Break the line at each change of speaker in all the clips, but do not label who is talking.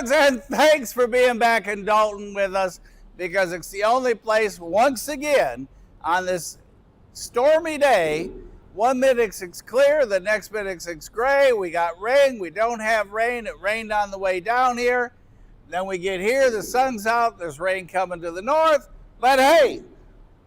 crossroads, and thanks for being back in Dalton with us, because it's the only place once again on this stormy day. 1 minute it's clear, the next minute it's gray. We got rain, we don't have rain. It rained on the way down here. Then we get here, the sun's out, there's rain coming to the north. But hey,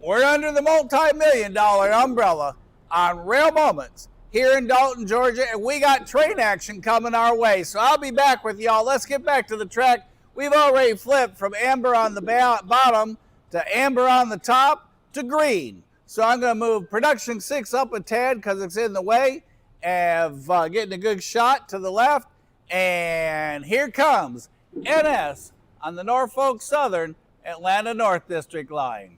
we're under the multi-million-dollar umbrella on Rail Moments here in Dalton, Georgia, and we got train action coming our way. So I'll be back with y'all. Let's get back to the track. We've already flipped from amber on the bottom to amber on the top to green. So I'm going to move production 6 up a tad because it's in the way of getting a good shot to the left. And here comes NS on the Norfolk Southern Atlanta North District line.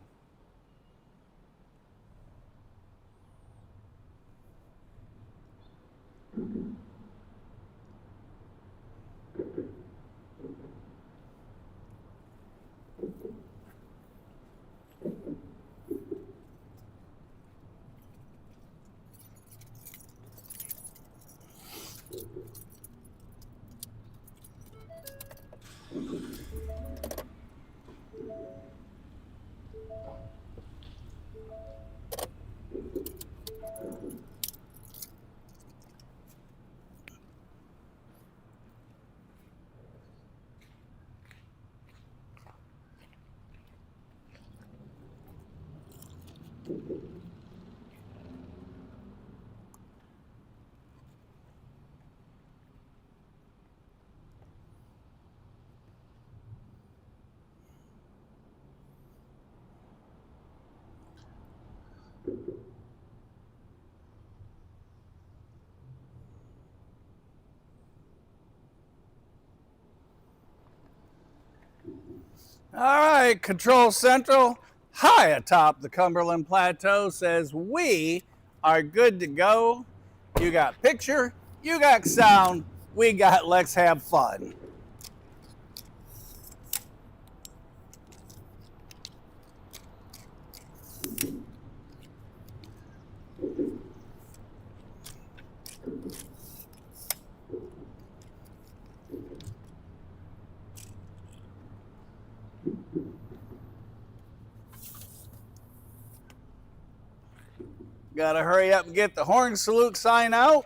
All right, Control Central, high atop the Cumberland Plateau, says we are good to go. You got picture, you got sound, we got let's have fun. Gotta hurry up and get the horn salute sign out.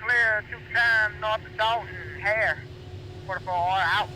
Clear 2-time north of Dalton, Hare. 44 out.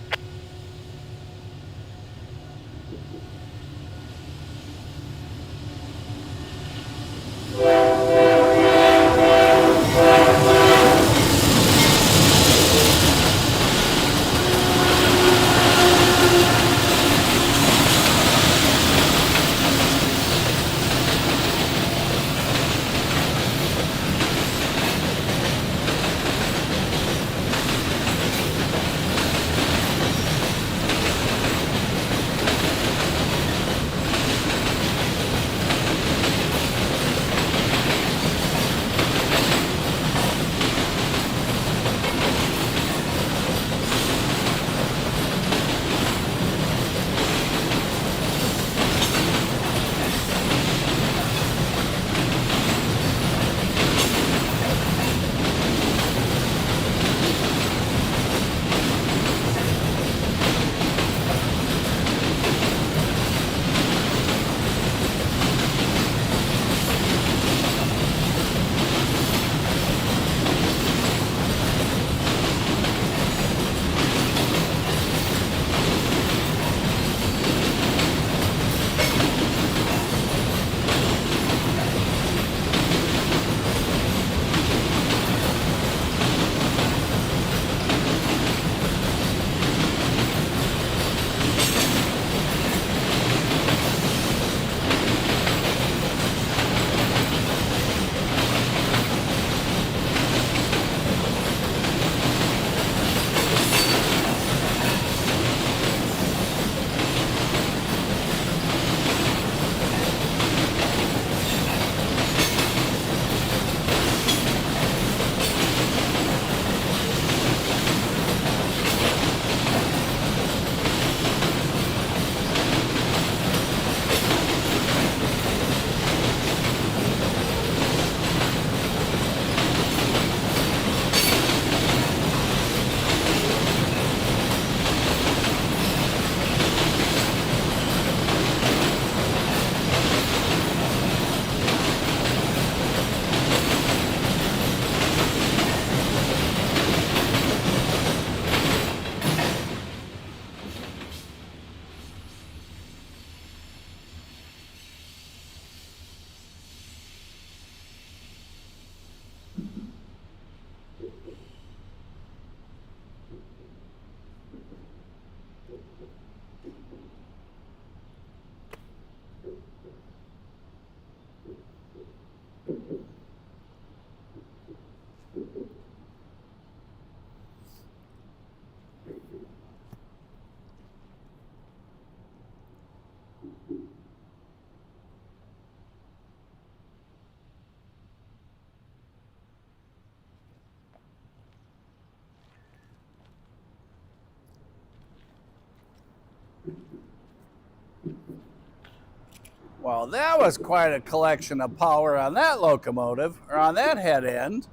Well, that was quite a collection of power on that locomotive, or on that head end.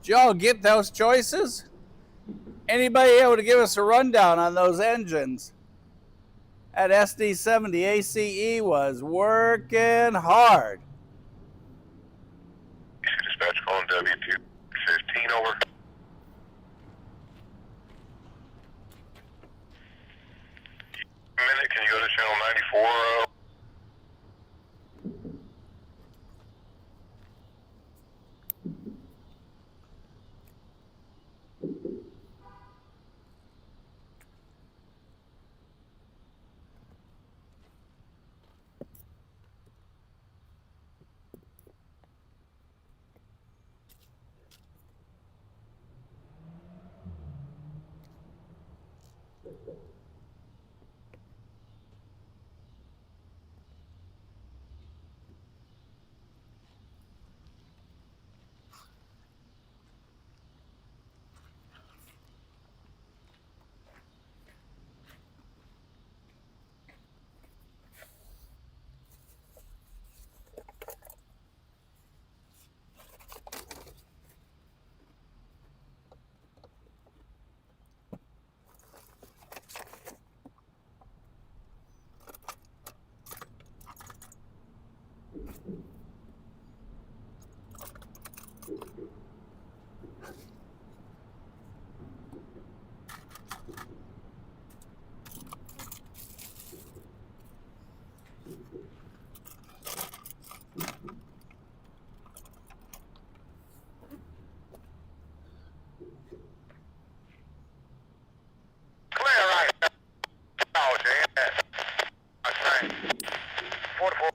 Did y'all get those choices? Anybody able to give us a rundown on those engines? That SD70 ACE was working hard.
Dispatch calling W215 over. Minute, can you go to channel 94? Clear right now. Oh, JS. That's right. 44.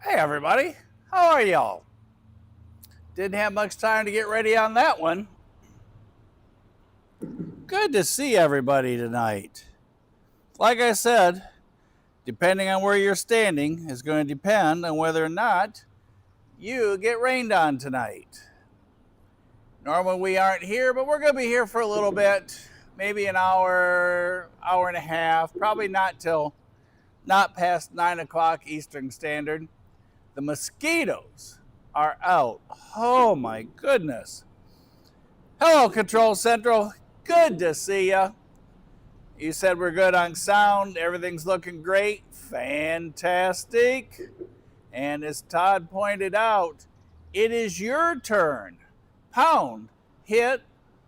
Hey everybody, how are y'all? Didn't have much time to get ready on that one. Good to see everybody tonight. Like I said, depending on where you're standing is going to depend on whether or not you get rained on tonight. Normally we aren't here, but we're going to be here for a little bit, maybe an hour, hour and a half, probably not past 9 o'clock Eastern Standard. The mosquitoes are out. Oh my goodness. Hello, Control Central. Good to see ya. You said we're good on sound. Everything's looking great. Fantastic. And as Todd pointed out, it is your turn. Pound, hit,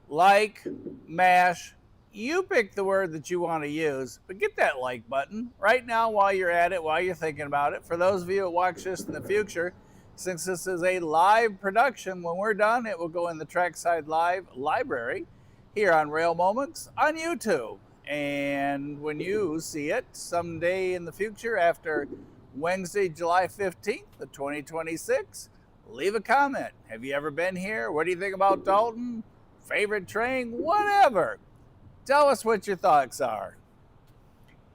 like, mash. You pick the word that you want to use, but get that like button right now while you're at it, while you're thinking about it. For those of you that watch this in the future, since this is a live production, when we're done, it will go in the Trackside Live library here on Rail Moments on YouTube. And when you see it someday in the future after Wednesday, July 15th of 2026, leave a comment. Have you ever been here? What do you think about Dalton? Favorite train? Whatever. Tell us what your thoughts are.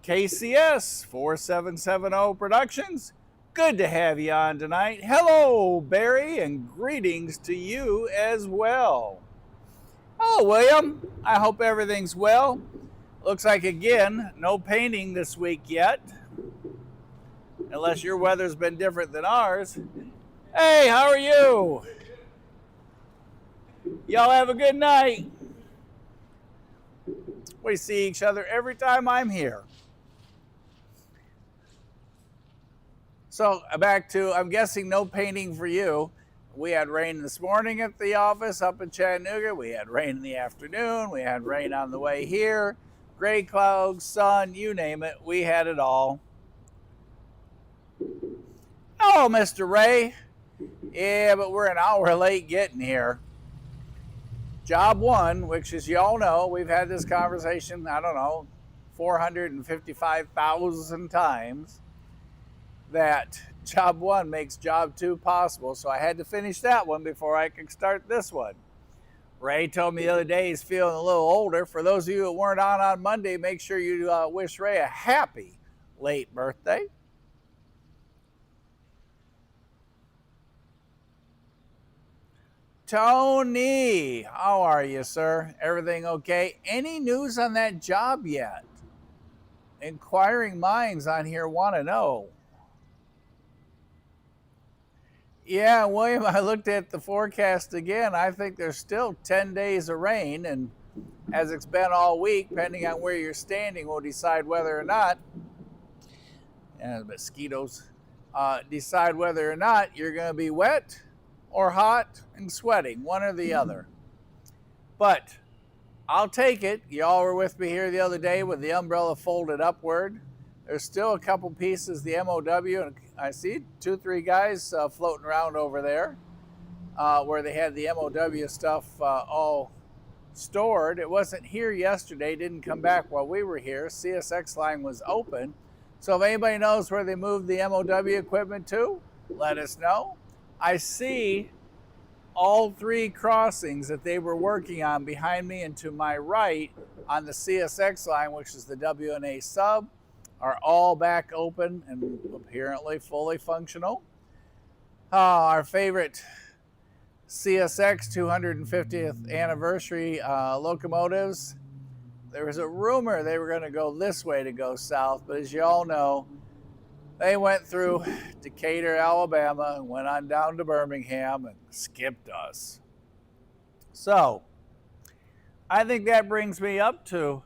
KCS 4770 Productions, good to have you on tonight. Hello, Barry, and greetings to you as well. Hello, William. I hope everything's well. Looks like, again, no painting this week yet, unless your weather's been different than ours. Hey, how are you? Y'all have a good night. We see each other every time I'm here. So back to, I'm guessing no painting for you. We had rain this morning at the office up in Chattanooga. We had rain in the afternoon. We had rain on the way here. Gray clouds, sun, you name it. We had it all. Oh, Mr. Ray. Yeah, but we're an hour late getting here. Job one, which as you all know, we've had this conversation, I don't know, 455,000 times, that job one makes job two possible. So I had to finish that one before I could start this one. Ray told me the other day he's feeling a little older. For those of you that weren't on Monday, make sure you wish Ray a happy late birthday. Tony, how are you, sir? Everything okay? Any news on that job yet? Inquiring minds on here want to know. Yeah, William, I looked at the forecast again. I think there's still 10 days of rain, and as it's been all week, depending on where you're standing, will decide whether or not, and mosquitoes, decide whether or not you're going to be wet or hot and sweating, one or the other. But I'll take it. Y'all were with me here the other day with the umbrella folded upward. There's still a couple pieces, the MOW, and I see 2-3 guys floating around over there where they had the MOW stuff all stored. It wasn't here yesterday, didn't come back while we were here. CSX line was open. So if anybody knows where they moved the MOW equipment to, let us know. I see all 3 crossings that they were working on behind me and to my right on the CSX line, which is the W&A Sub, are all back open and apparently fully functional. Our favorite CSX 250th anniversary locomotives, there was a rumor they were going to go this way to go south, but as you all know, they went through Decatur, Alabama, and went on down to Birmingham and skipped us. So I think that brings me up to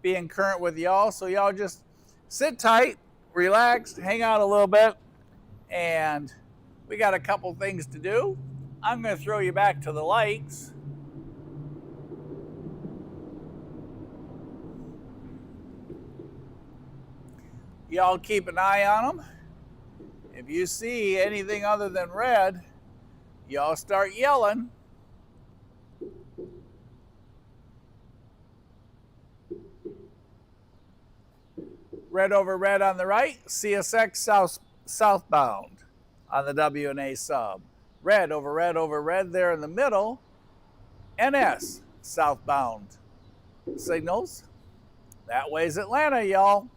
being current with y'all. So y'all just sit tight, relax, hang out a little bit, and we got a couple things to do. I'm going to throw you back to the lights. Y'all keep an eye on them. If you see anything other than red, y'all start yelling. Red over red on the right, CSX southbound. on the W&A sub. Red over red over red there in the middle. NS southbound signals. That way's Atlanta, y'all.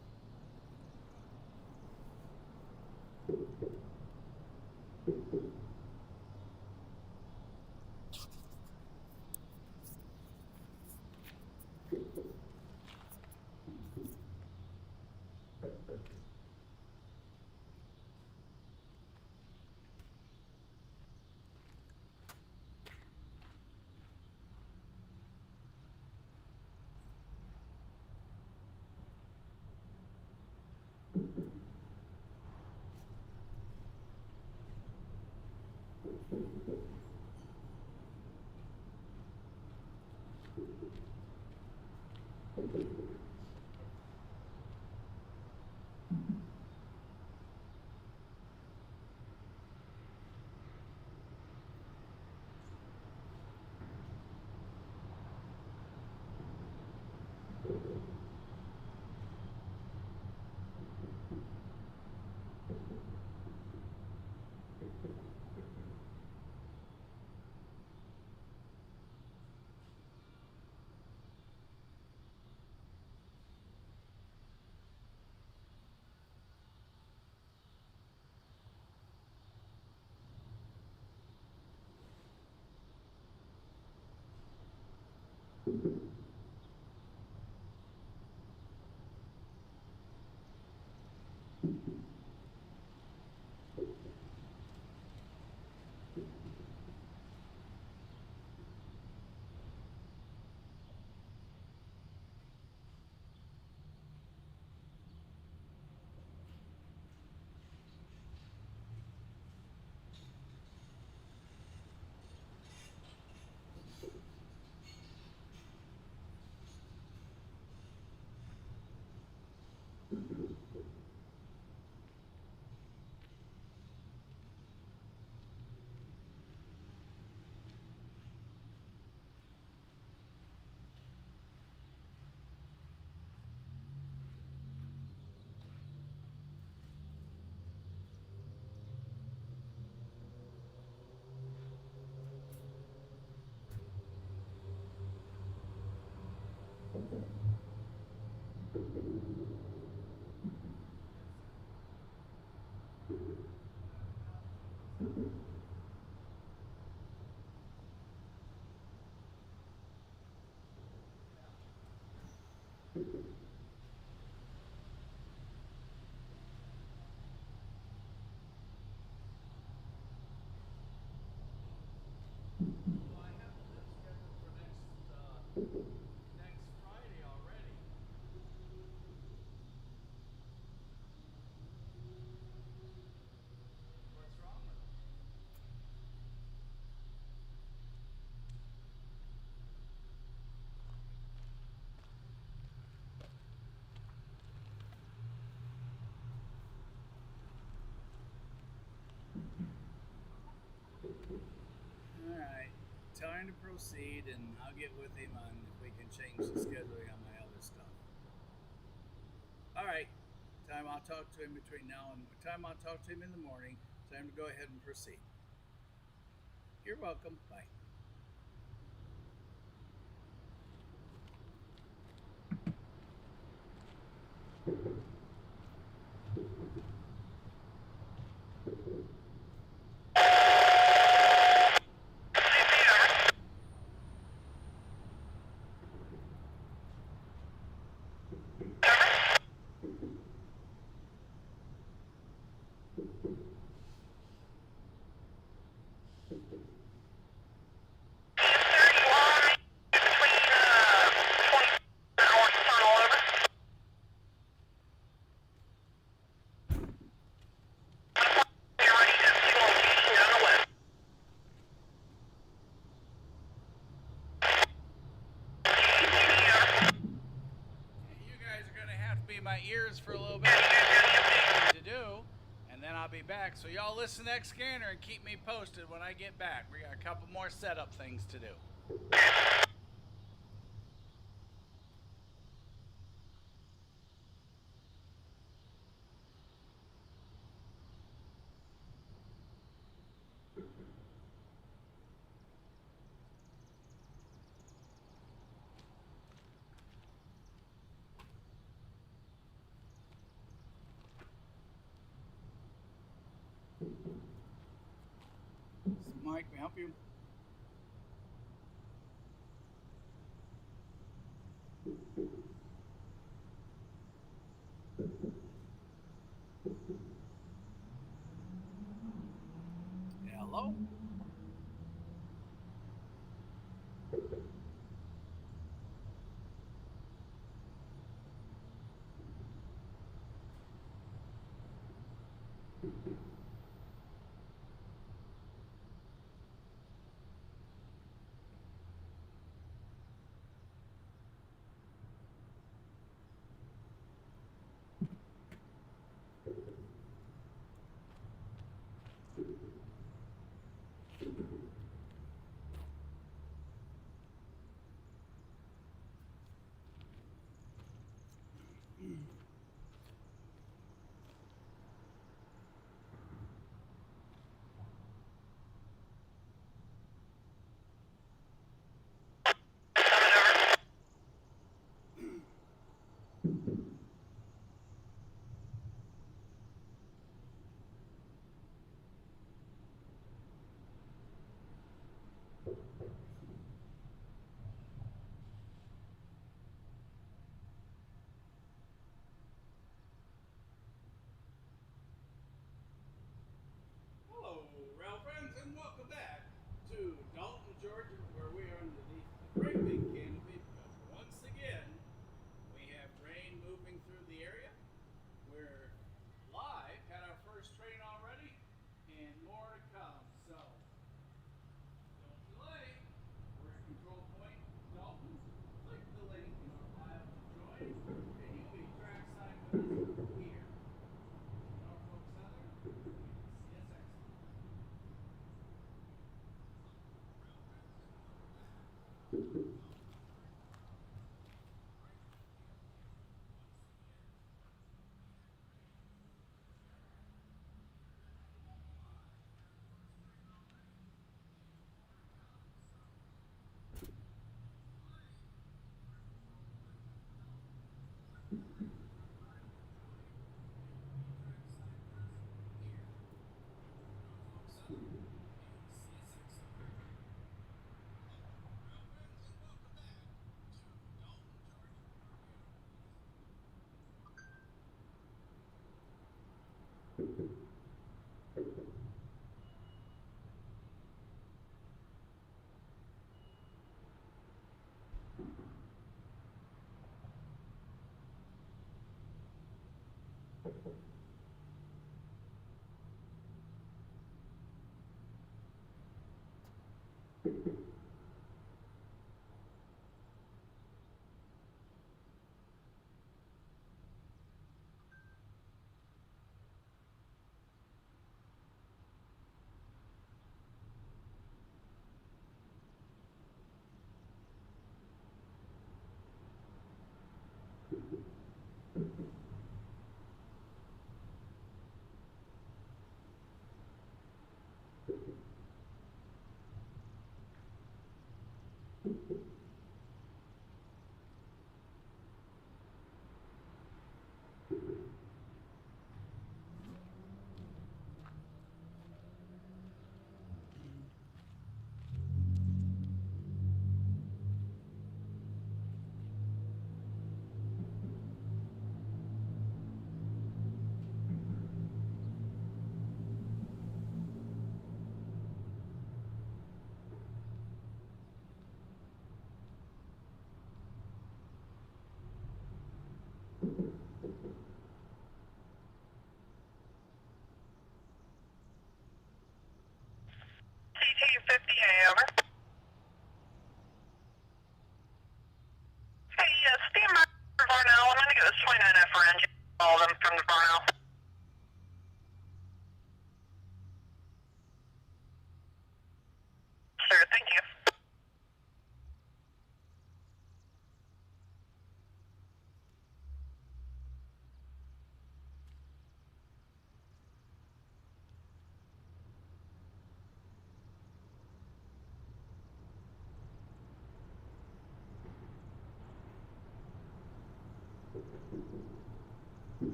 Time to proceed, and I'll get with him on if we can change the scheduling on my other stuff. All right, time I'll talk to him between now and time I'll talk to him in the morning. Time to go ahead and proceed. You're welcome. Bye. My ears for a little bit to do, and then I'll be back. So y'all listen to that scanner and keep me posted when I get back. We got a couple more setup things to do. Mike, may I help you? Hello? Hello, rail friends, and welcome back to Dalton, Georgia, where we are underneath the great big canopy because once again we have train moving through the area. We're live, had our first train already, and more to come. So don't delay. We're at Control Point Dalton. Click the link in our bio to join, and you'll be trackside with us here. Norfolk Southern, CSX.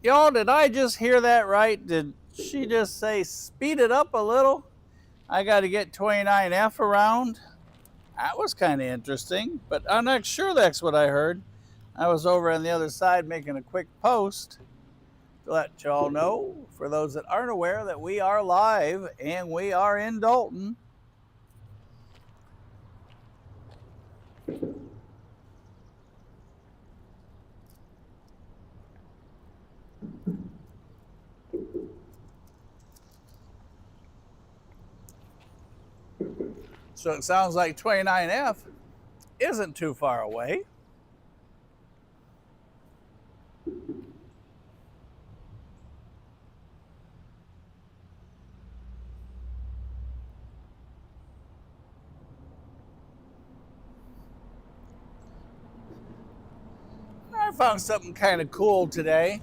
Y'all, did I just hear that right? Did she just say speed it up a little? I got to get 29F around? That was kind of interesting, but I'm not sure that's what I heard. I was over on the other side making a quick post to let y'all know, for those that aren't aware, that we are live and we are in Dalton. So it sounds like 29F isn't too far away. I found something kind of cool today.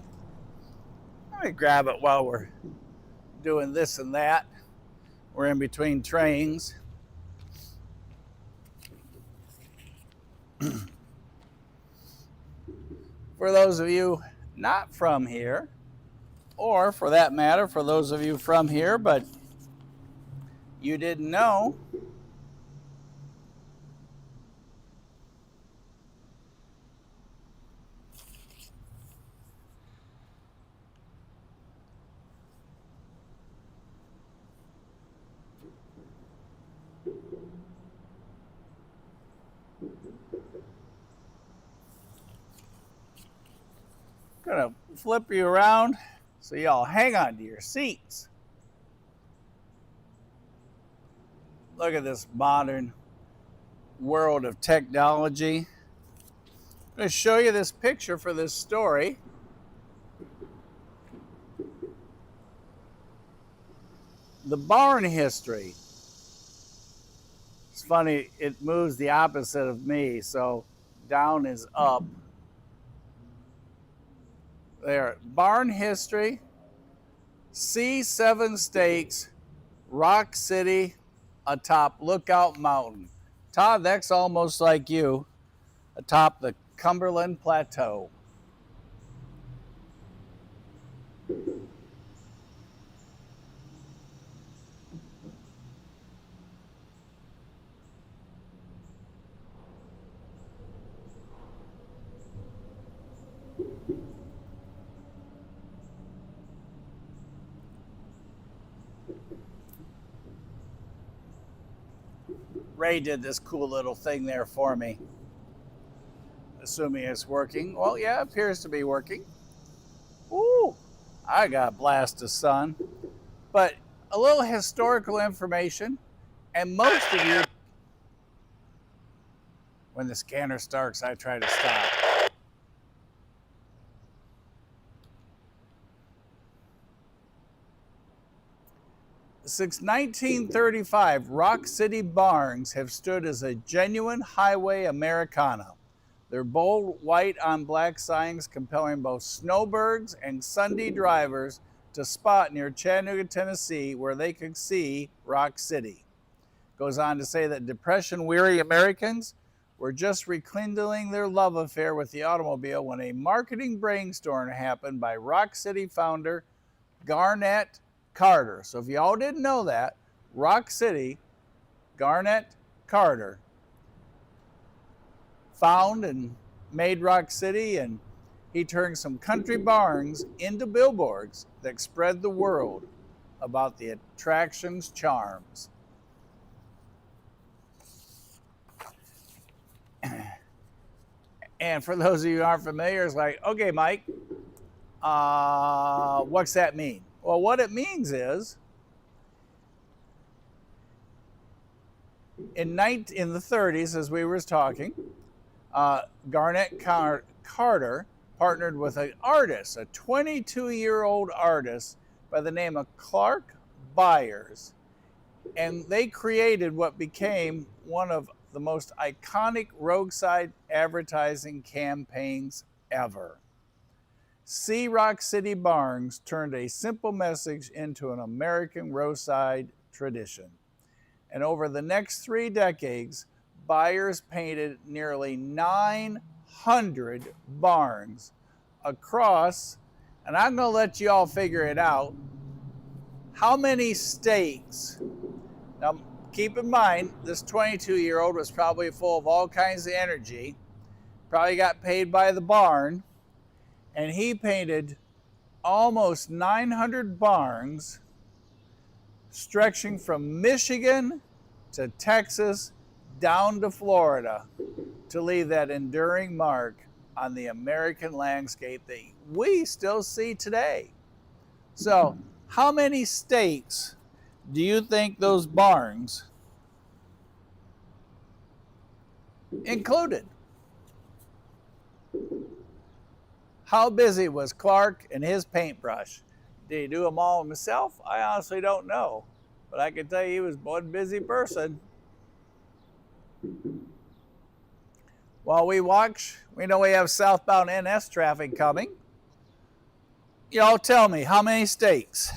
Let me grab it while we're doing this and that. We're in between trains. For those of you not from here, or for that matter, for those of you from here, but you didn't know, gonna flip you around so y'all hang on to your seats. Look at this modern world of technology. I'm going to show you this picture for this story. The barn history. It's funny, it moves the opposite of me, so down is up. There, barn history, C7 stakes, Rock City atop Lookout Mountain. Todd, that's almost like you, atop the Cumberland Plateau. Ray did this cool little thing there for me. Assuming it's working. Well, yeah, it appears to be working. Ooh, I got a blast of sun. But a little historical information, and most of you, when the scanner starts, I try to stop. Since 1935, Rock City barns have stood as a genuine highway Americana. Their bold white on black signs compelling both snowbirds and Sunday drivers to spot near Chattanooga, Tennessee, where they could see Rock City. Goes on to say that depression-weary Americans were just rekindling their love affair with the automobile when a marketing brainstorm happened by Rock City founder Garnett Carter. So if y'all didn't know that, Rock City, Garnett Carter, found and made Rock City, and he turned some country barns into billboards that spread the world about the attraction's charms. And for those of you who aren't familiar, it's like, okay, Mike, what's that mean? Well, what it means is In the 30s, as we were talking, Garnett Carter partnered with an artist, a 22-year-old artist by the name of Clark Byers, and they created what became one of the most iconic roadside advertising campaigns ever. See Rock City Barns turned a simple message into an American roadside tradition. And over the next 3 decades, Byers painted nearly 900 barns across, and I'm going to let you all figure it out, how many states. Now, keep in mind, this 22-year-old was probably full of all kinds of energy, probably got paid by the barn, and he painted almost 900 barns stretching from Michigan to Texas down to Florida to leave that enduring mark on the American landscape that we still see today. So, how many states do you think those barns included? How busy was Clark and his paintbrush? Did he do them all himself? I honestly don't know. But I can tell you he was one busy person. While we watch, we know we have southbound NS traffic coming. Y'all tell me, how many states?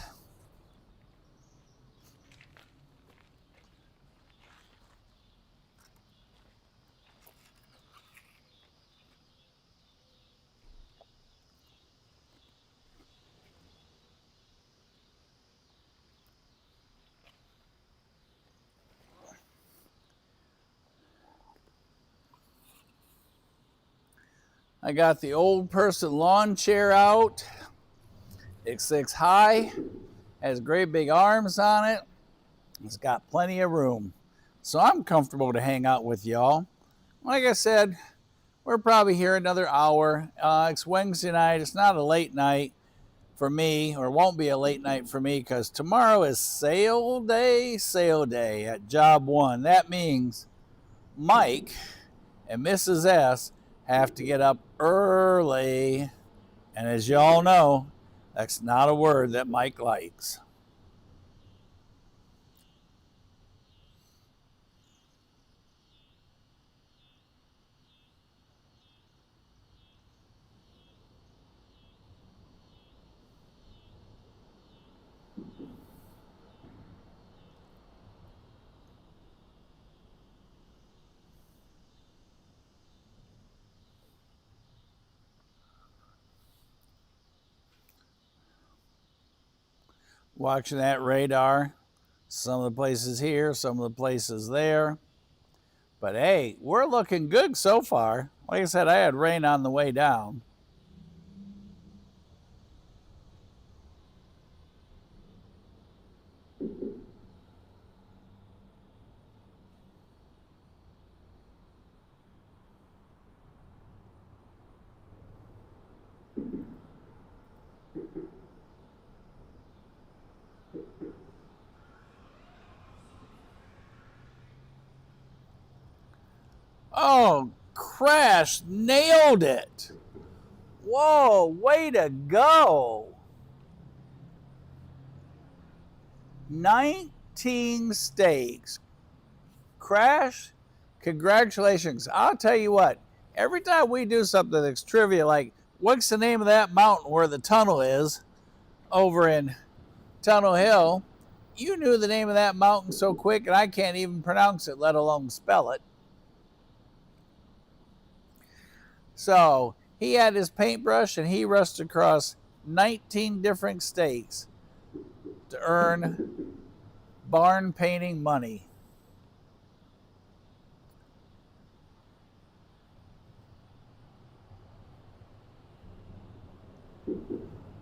I got the old person lawn chair out. It's 6 high, has great big arms on it. It's got plenty of room. So I'm comfortable to hang out with y'all. Like I said, we're probably here another hour. It's Wednesday night. It's not a late night for me, or won't be a late night for me, because tomorrow is sale day at Job 1. That means Mike and Mrs. S have to get up early. And as y'all know, that's not a word that Mike likes. Watching that radar, some of the places here, some of the places there. But hey, we're looking good so far. Like I said, I had rain on the way down. Oh, crash, nailed it. Whoa, way to go. 19 stakes. Crash, congratulations. I'll tell you what, every time we do something that's trivia, like what's the name of that mountain where the tunnel is over in Tunnel Hill, you knew the name of that mountain so quick and I can't even pronounce it, let alone spell it. So he had his paintbrush and he rushed across 19 different states to earn barn painting money.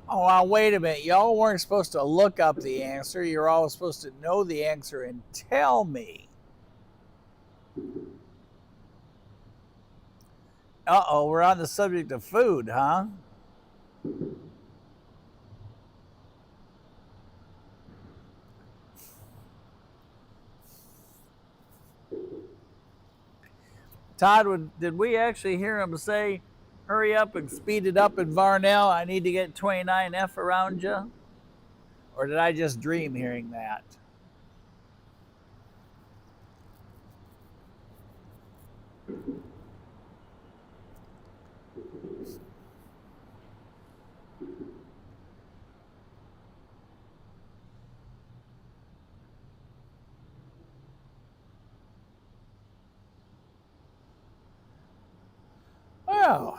Oh, now wait a minute. Y'all weren't supposed to look up the answer. You're all supposed to know the answer and tell me. Uh-oh, we're on the subject of food, huh? Todd, did we actually hear him say, hurry up and speed it up in Varnell? I need to get 29F around you? Or did I just dream hearing that? Well,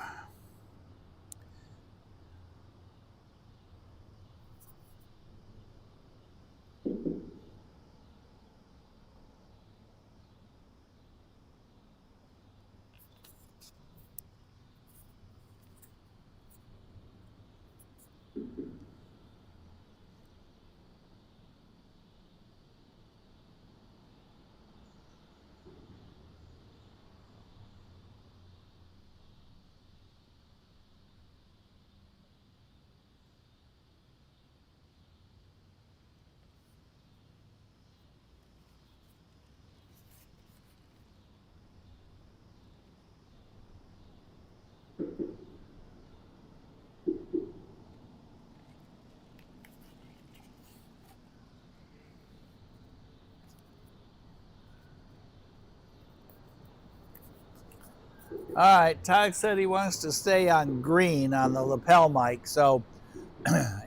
all right, Todd said he wants to stay on green on the lapel mic. So,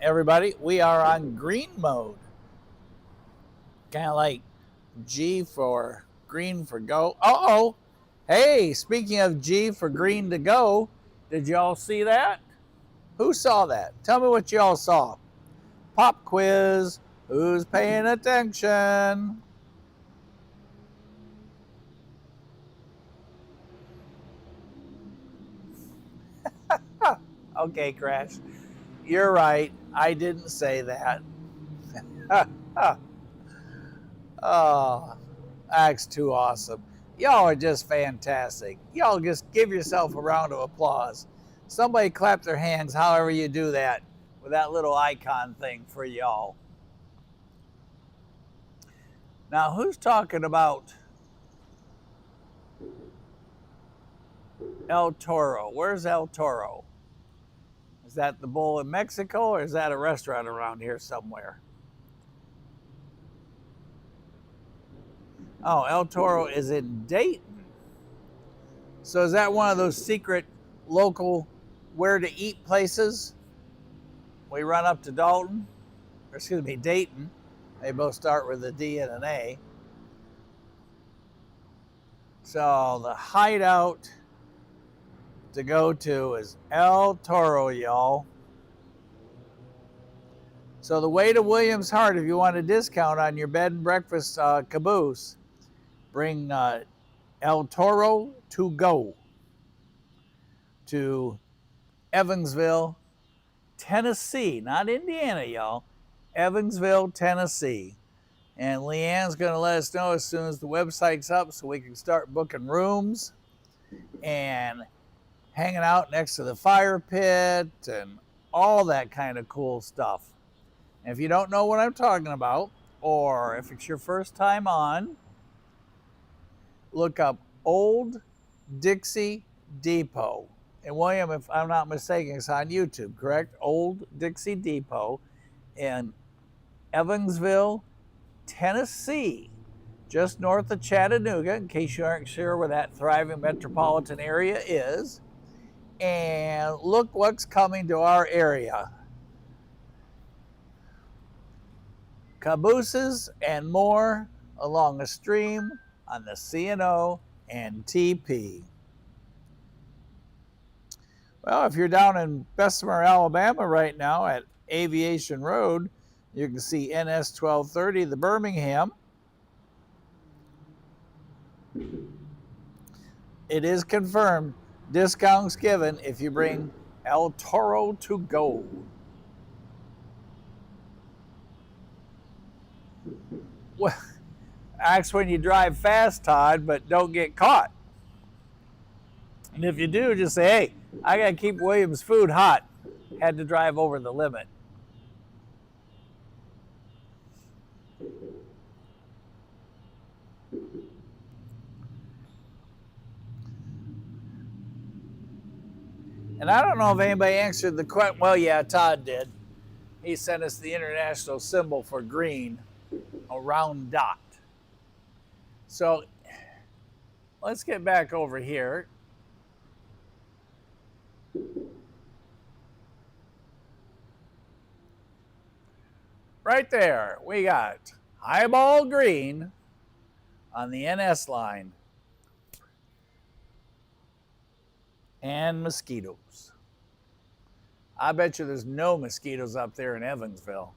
everybody, we are on green mode. Kind of like G for green for go. Uh-oh. Hey, speaking of G for green to go, did y'all see that? Who saw that? Tell me what y'all saw. Pop quiz. Who's paying attention? Okay, Crash. You're right. I didn't say that. Oh, that's too awesome. Y'all are just fantastic. Y'all just give yourself a round of applause. Somebody clap their hands however you do that with that little icon thing for y'all. Now, who's talking about El Toro? Where's El Toro? Is that the bull in Mexico, or is that a restaurant around here somewhere? Oh, El Toro is in Dayton. So is that one of those secret local where to eat places? We run up to Dalton, or excuse me, Dayton. They both start with a D and an A. So the hideout to go to is El Toro, y'all. So the way to Williams Heart, if you want a discount on your bed and breakfast caboose, bring El Toro to go to Evansville, Tennessee, not Indiana, y'all. Evansville, Tennessee. And Leanne's going to let us know as soon as the website's up so we can start booking rooms and hanging out next to the fire pit and all that kind of cool stuff. And if you don't know what I'm talking about, or if it's your first time on, look up Old Dixie Depot. And William, if I'm not mistaken, it's on YouTube, correct? Old Dixie Depot in Evansville, Tennessee, just north of Chattanooga, in case you aren't sure where that thriving metropolitan area is. And look what's coming to our area. Cabooses and more along a stream on the C&O and TP. Well, if you're down in Bessemer, Alabama right now at Aviation Road, you can see NS 1230, the Birmingham. It is confirmed, discounts given if you bring El Toro to go. Well, that's when you drive fast, Todd, but don't get caught. And if you do, just say, hey, I got to keep Williams' food hot. Had to drive over the limit. And I don't know if anybody answered the question. Well, yeah, Todd did. He sent us the international symbol for green, a round dot. So let's get back over here. Right there, we got highball green on the NS line. And mosquitoes. I bet you there's no mosquitoes up there in Evansville.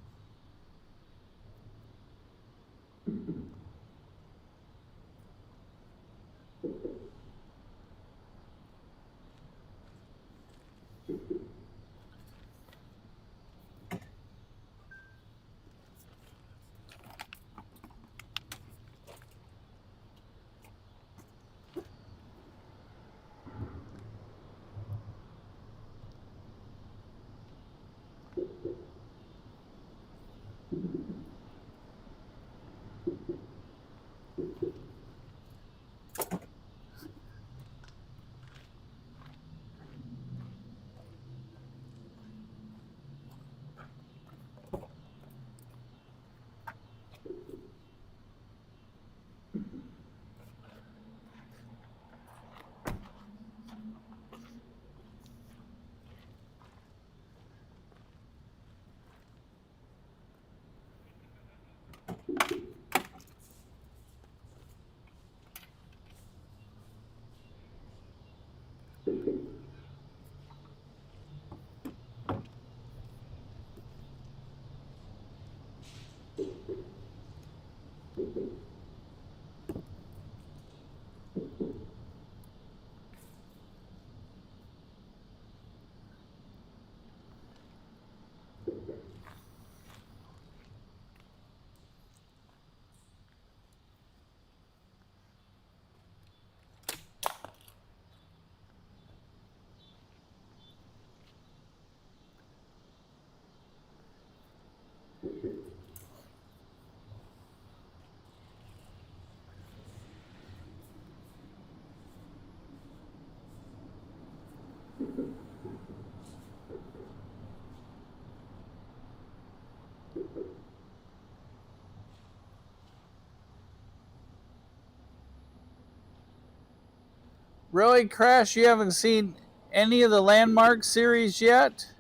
Really, Crash? You haven't seen any of the Landmark series yet?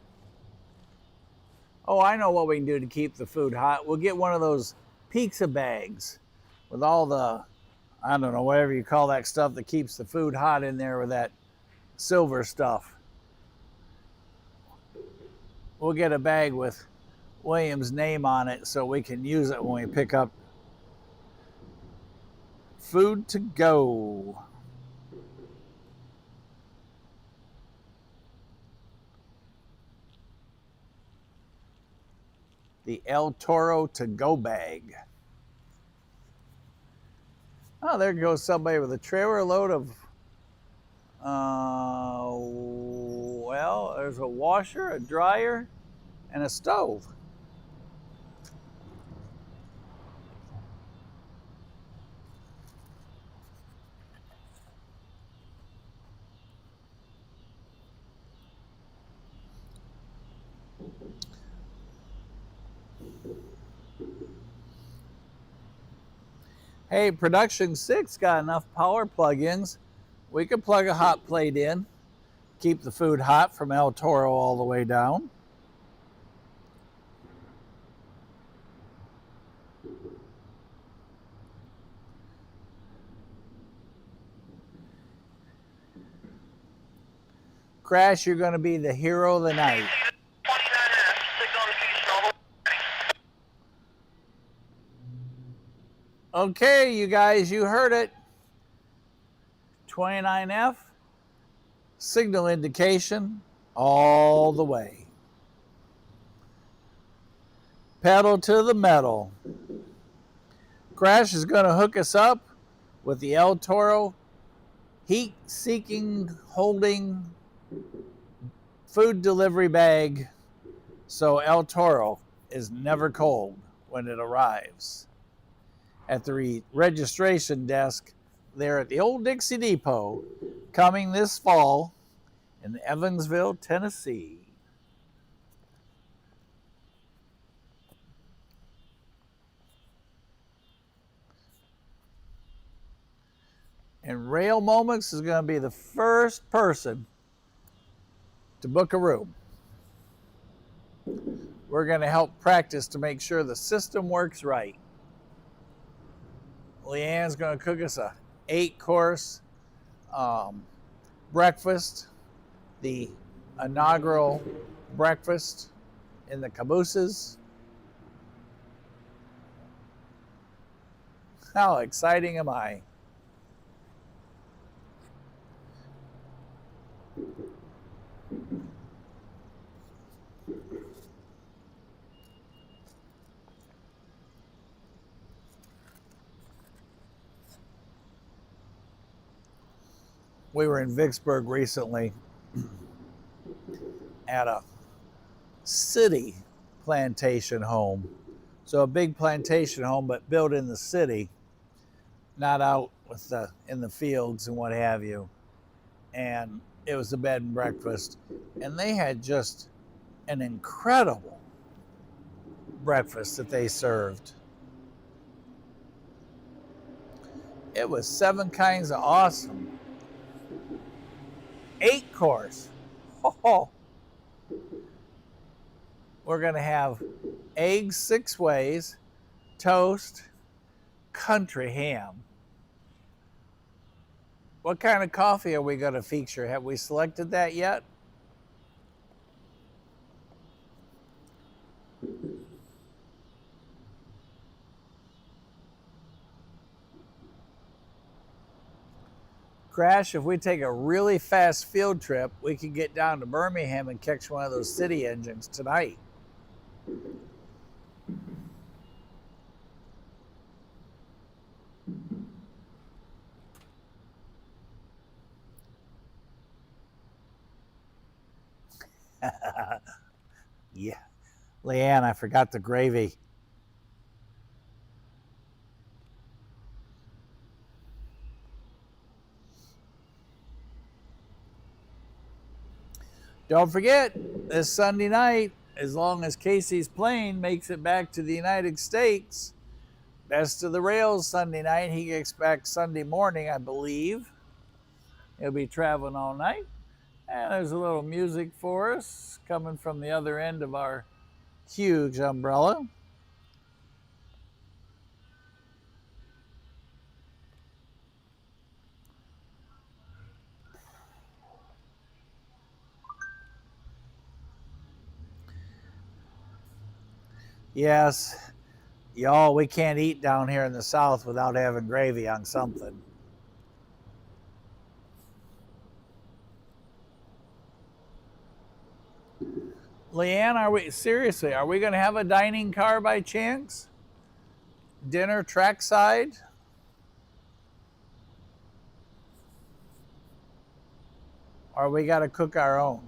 Oh, I know what we can do to keep the food hot. We'll get one of those pizza bags with all the, I don't know, whatever you call that stuff that keeps the food hot in there with that silver stuff. We'll get a bag with William's name on it so we can use it when we pick up food to go. The El Toro to-go bag. Oh, there goes somebody with a trailer load of, well, there's a washer, a dryer, and a stove. Hey, Production 6 got enough power plug-ins. We could plug a hot plate in, keep the food hot from El Toro all the way down. Crash, you're going to be the hero of the night. Okay, you guys, you heard it. 29F, signal indication all the way. Pedal to the metal. Crash is going to hook us up with the El Toro heat-seeking, holding food delivery bag, so El Toro is never cold when it arrives. At the registration desk there at the old Dixie Depot, coming this fall in Evansville, Tennessee. And Rail Moments is going to be the first person to book a room. We're going to help practice to make sure the system works right. Leanne's going to cook us a 8-course breakfast, the inaugural breakfast in the cabooses. How exciting am I? We were in Vicksburg recently at a city plantation home. So a big plantation home, but built in the city, not out with in the fields and what have you. And it was a bed and breakfast. And they had just an incredible breakfast that they served. It was 7 kinds of awesome. 8-course. Oh. We're going to have eggs 6 ways, toast, country ham. What kind of coffee are we going to feature? Have we selected that yet? Crash, if we take a really fast field trip, we could get down to Birmingham and catch one of those city engines tonight. Yeah. Leanne, I forgot the gravy. Don't forget, this Sunday night, as long as Casey's plane makes it back to the United States, Best of the Rails Sunday night. He gets back Sunday morning, I believe. He'll be traveling all night. And there's a little music for us coming from the other end of our huge umbrella. Yes, y'all, we can't eat down here in the South without having gravy on something. Leanne, are we going to have a dining car by chance? Dinner trackside? Or we got to cook our own?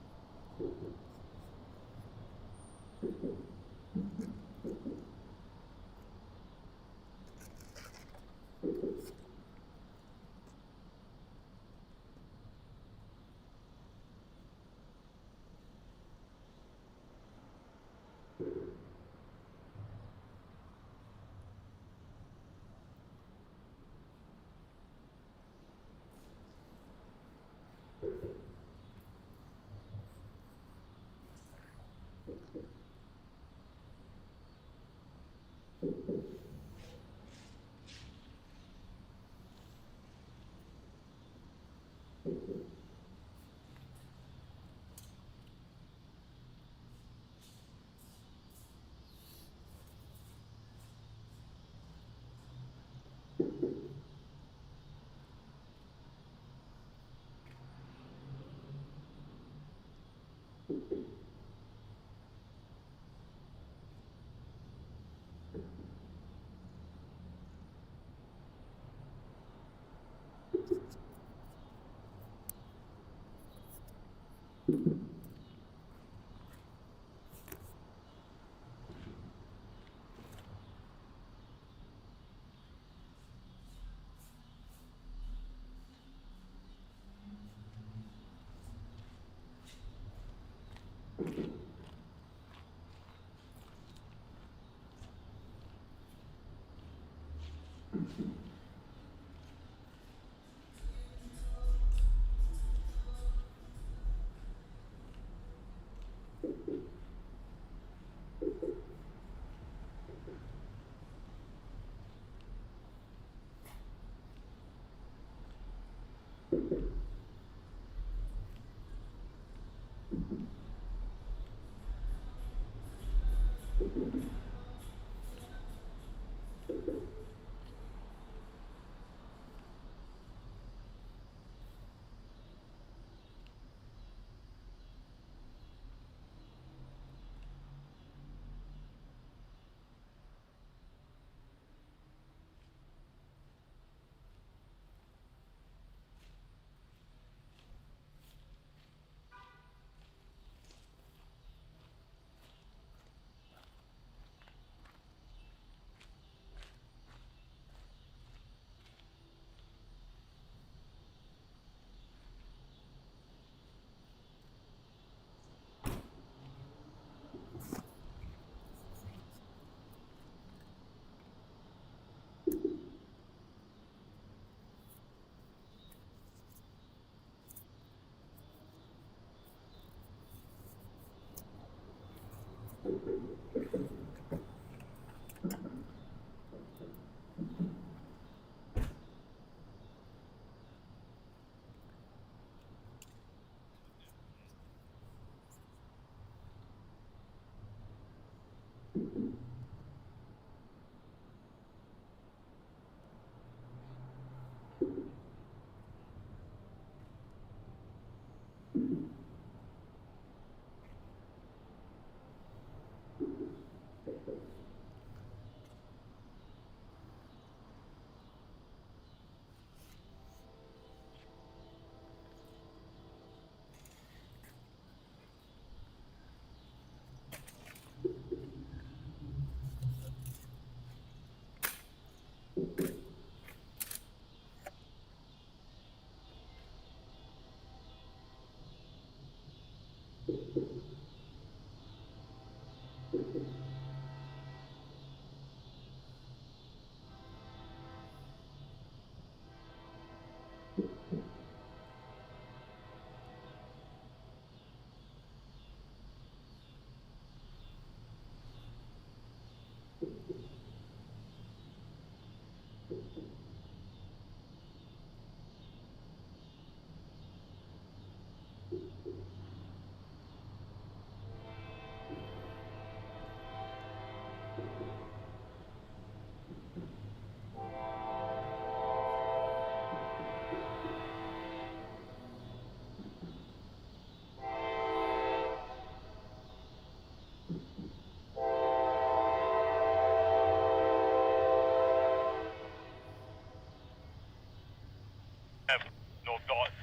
North Dalton.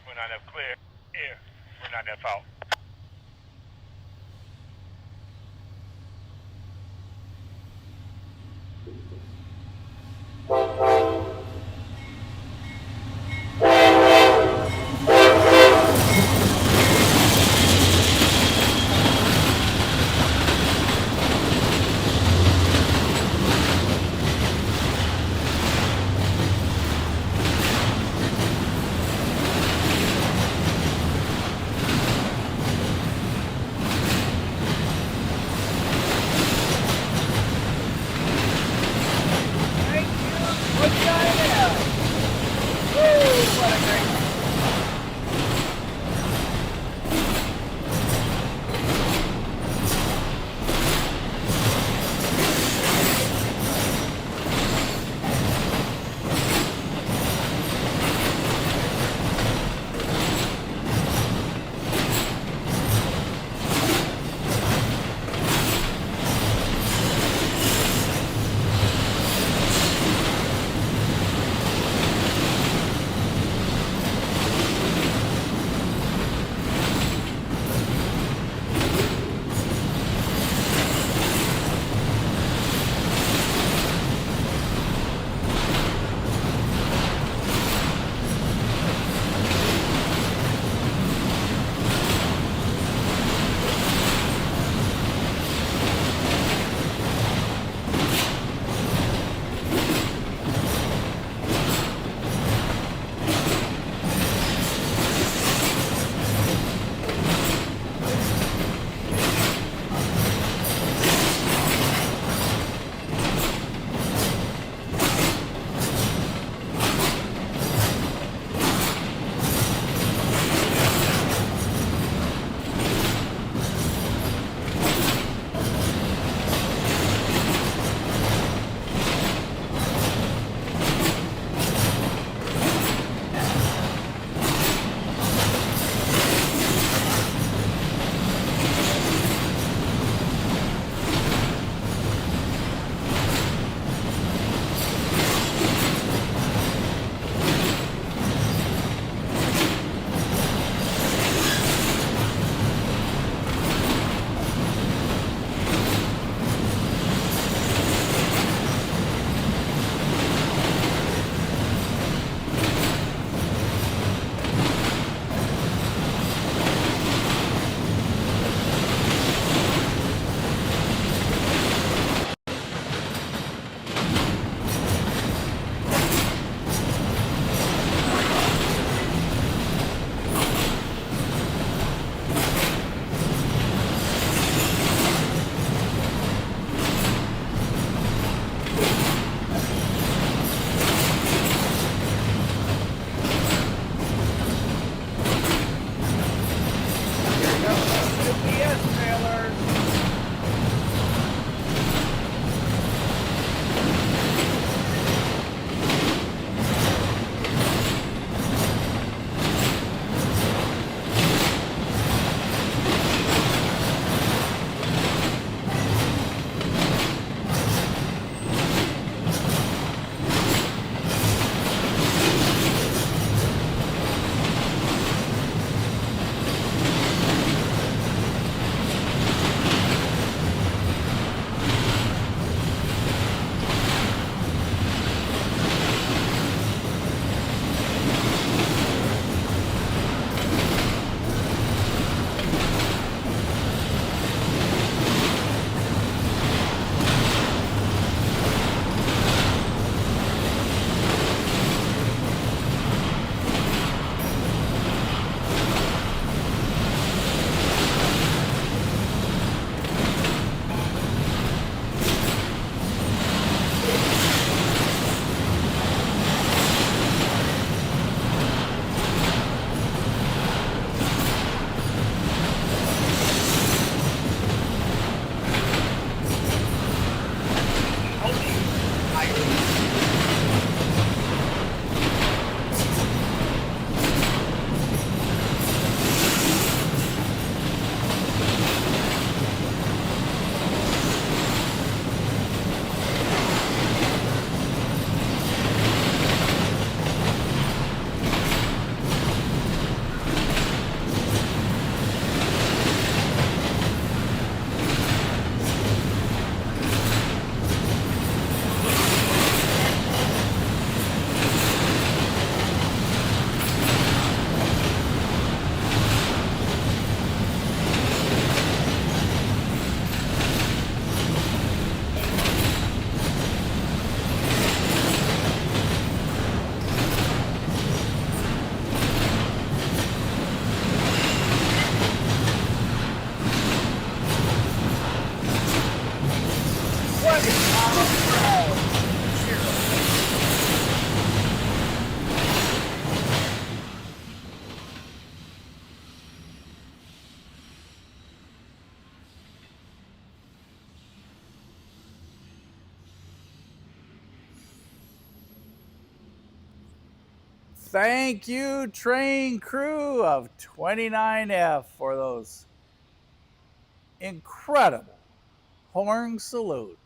We're not have clear. Here. We're not have out.
Thank you, train crew of 29F, for those incredible horn salute.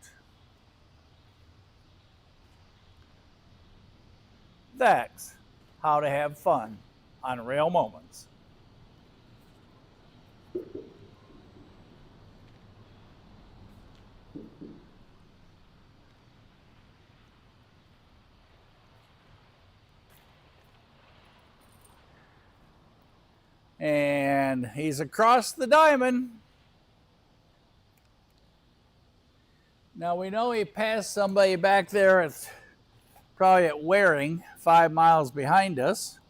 That's how to have fun on Rail Moments. And he's across the diamond. Now we know he passed somebody back there at probably at Waring, 5 miles behind us.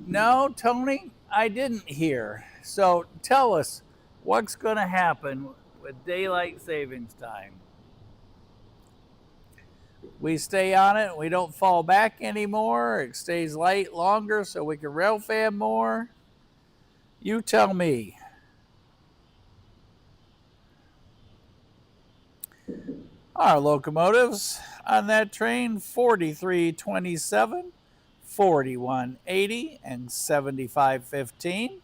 No, Tony, I didn't hear. So tell us what's going to happen with daylight savings time. We stay on it, we don't fall back anymore, it stays light longer so we can rail fan more. You tell me. Our locomotives on that train, 4327, 4180, and 7515.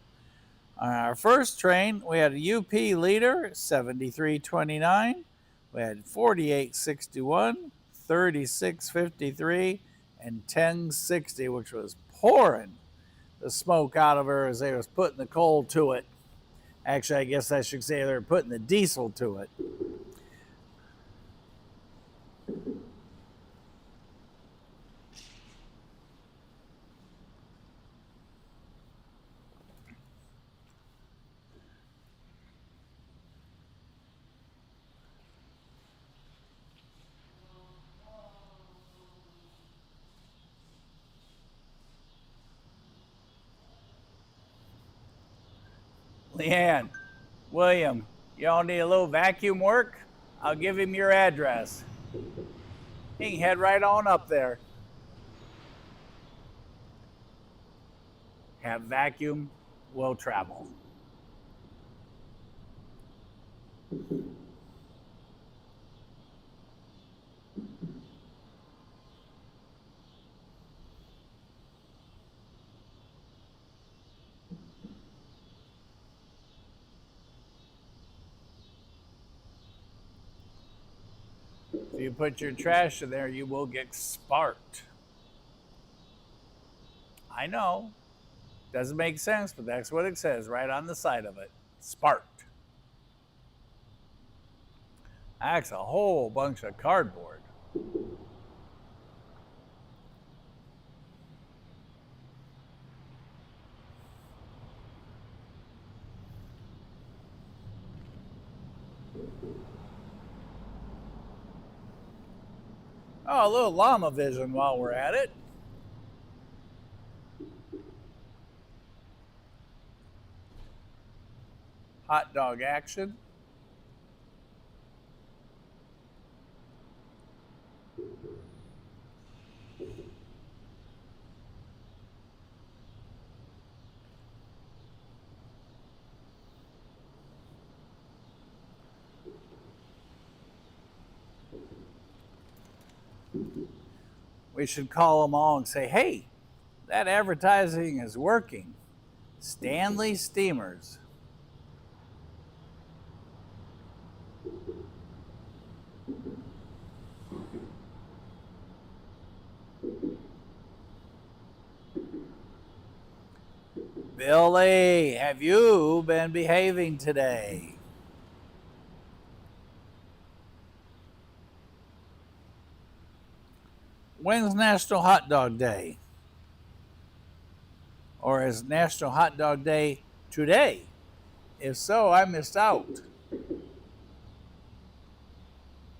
On our first train, we had a UP leader, 7329. We had 4861, 3653, and 1060, which was pouring the smoke out of her as they was putting the coal to it. Actually, I guess I should say they were putting the diesel to it. Leanne, William, y'all need a little vacuum work? I'll give him your address. He can head right on up there. Have vacuum, will travel. If you put your trash in there, you will get sparked. I know. Doesn't make sense, but that's what it says right on the side of it. Sparked. That's a whole bunch of cardboard. Oh, a little llama vision while we're at it. Hot dog action. We should call them all and say, hey, that advertising is working. Stanley Steamers. Billy, have you been behaving today? When's National Hot Dog Day? Or is National Hot Dog Day today? If so, I missed out.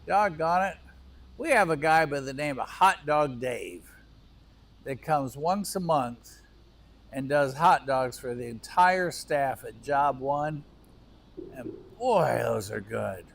Doggone it. We have a guy by the name of Hot Dog Dave that comes once a month and does hot dogs for the entire staff at Job 1. And boy, those are good.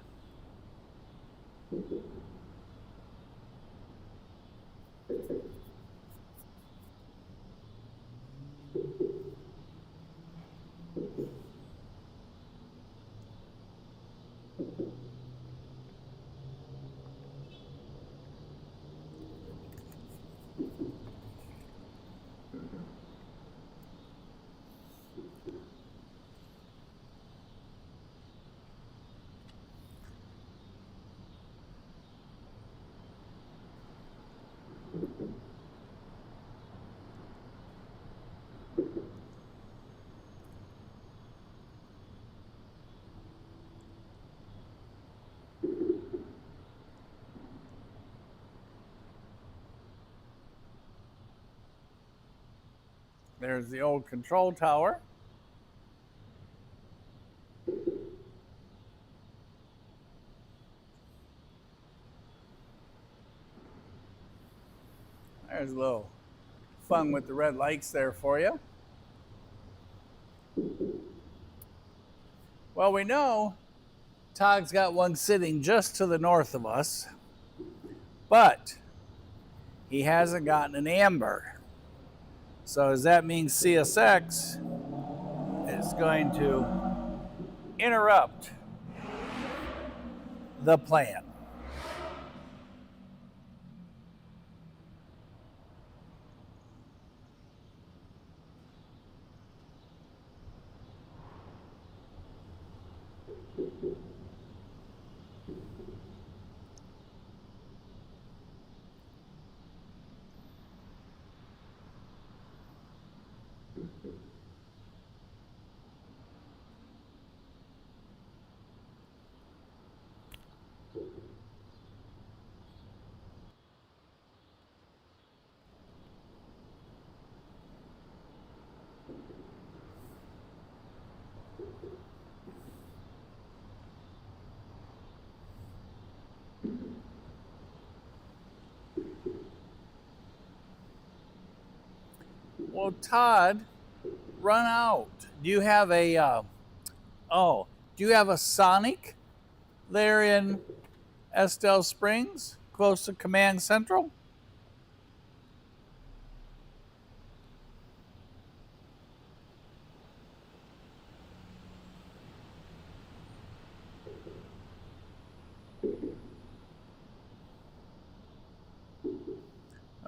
There's the old control tower. There's a little fun with the red lights there for you. Well, we know Todd's got one sitting just to the north of us, but he hasn't gotten an amber. So does that mean CSX is going to interrupt the plan? Well, Todd, run out. Do you have a do you have a Sonic there in Estelle Springs, close to Command Central?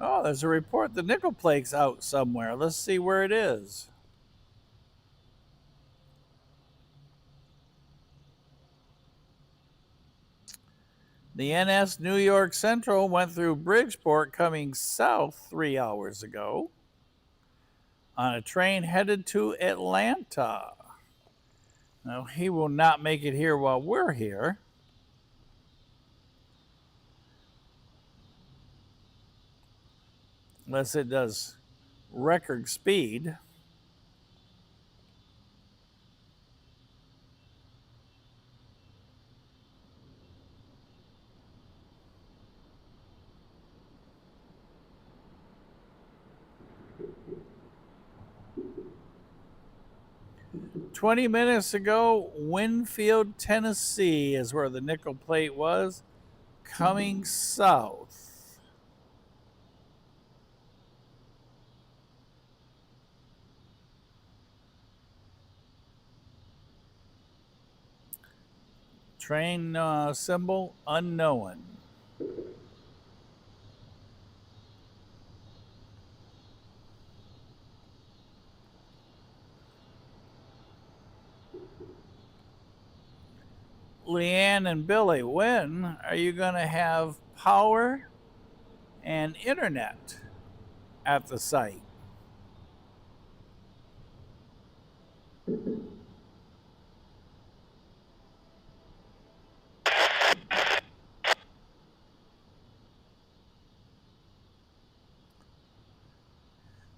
Oh, there's a report the nickel plate's out somewhere. Let's see where it is. The NS New York Central went through Bridgeport coming south 3 hours ago on a train headed to Atlanta. Now, he will not make it here while we're here. Unless it does record speed. "20 minutes ago, Winfield, Tennessee is where the nickel plate was, coming south." Train symbol unknown. Leanne and Billy, when are you going to have power and internet at the site?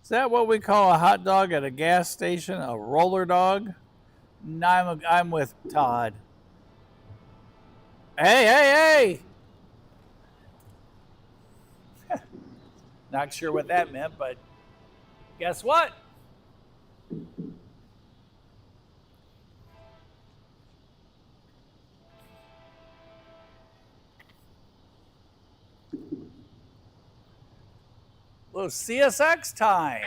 Is that what we call a hot dog at a gas station? A roller dog? No, I'm with Todd. Hey! Not sure what that meant, but guess what? Little CSX time.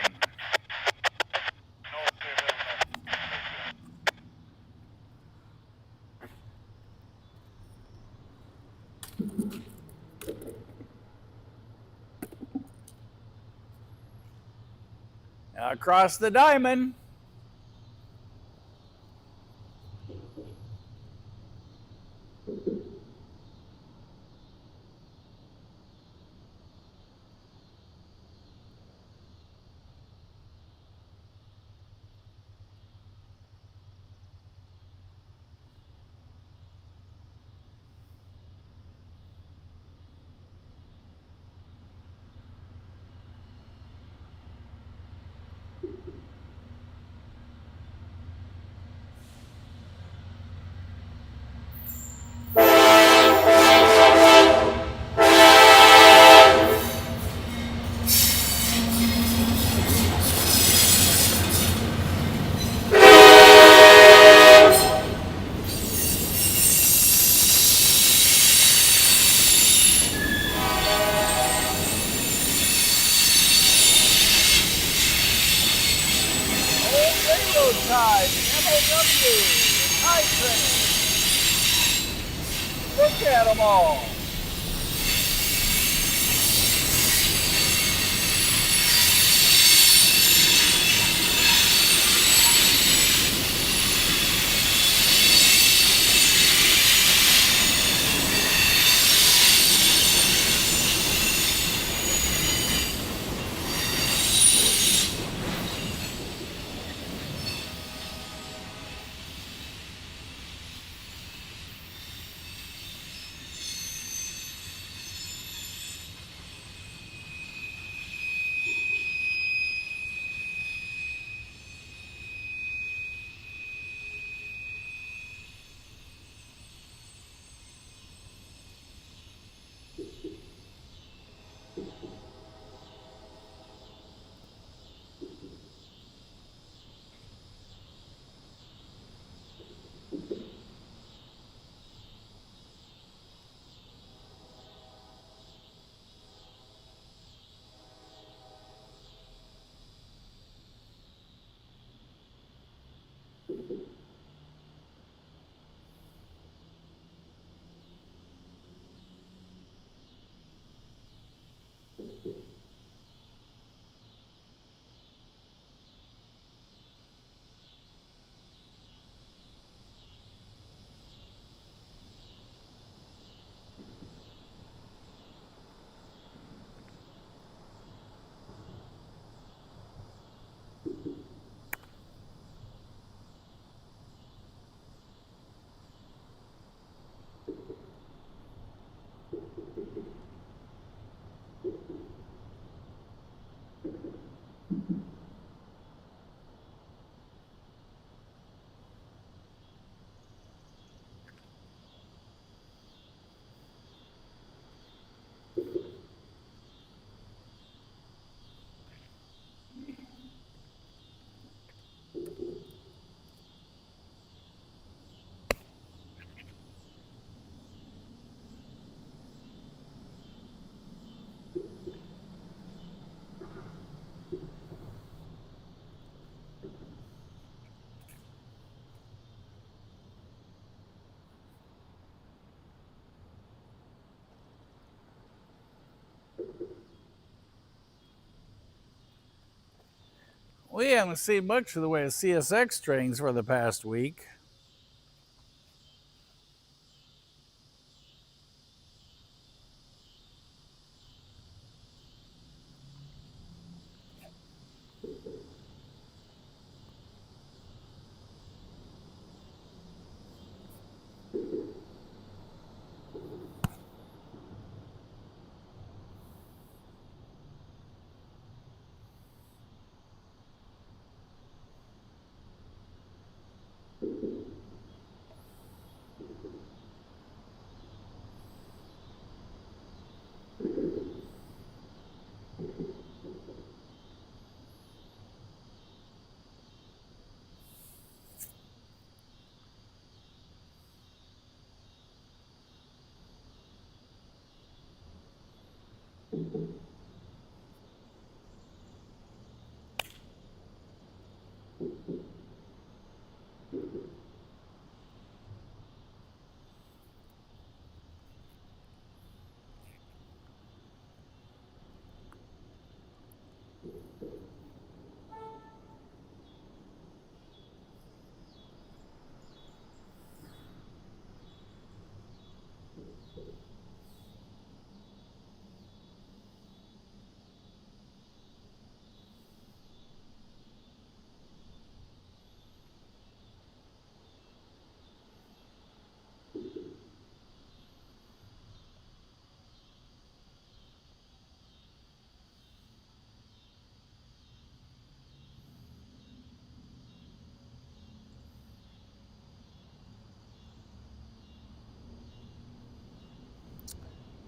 Across the diamond. Look at them all. We haven't seen much of the way of CSX trains for the past week.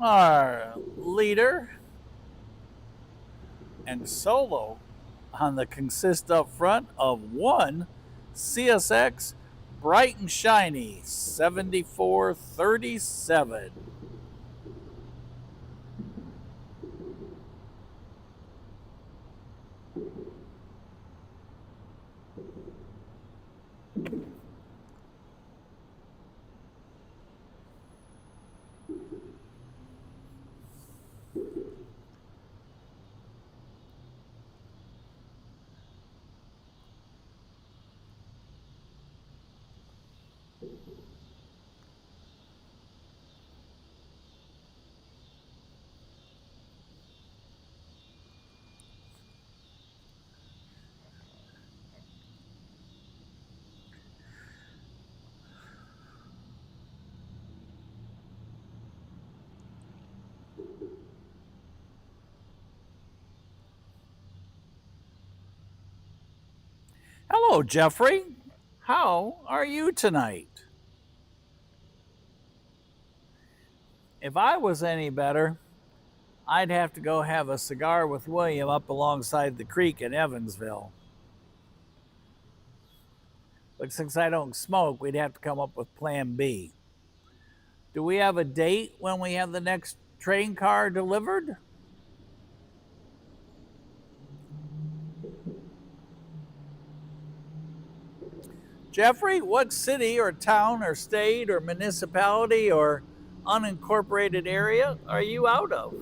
Our leader and solo on the consist up front of one CSX bright and shiny 7437. Hello, Jeffrey. How are you tonight? If I was any better, I'd have to go have a cigar with William up alongside the creek in Evansville. But since I don't smoke, we'd have to come up with plan B. Do we have a date when we have the next train car delivered? Jeffrey, what city or town or state or municipality or unincorporated area are you out of?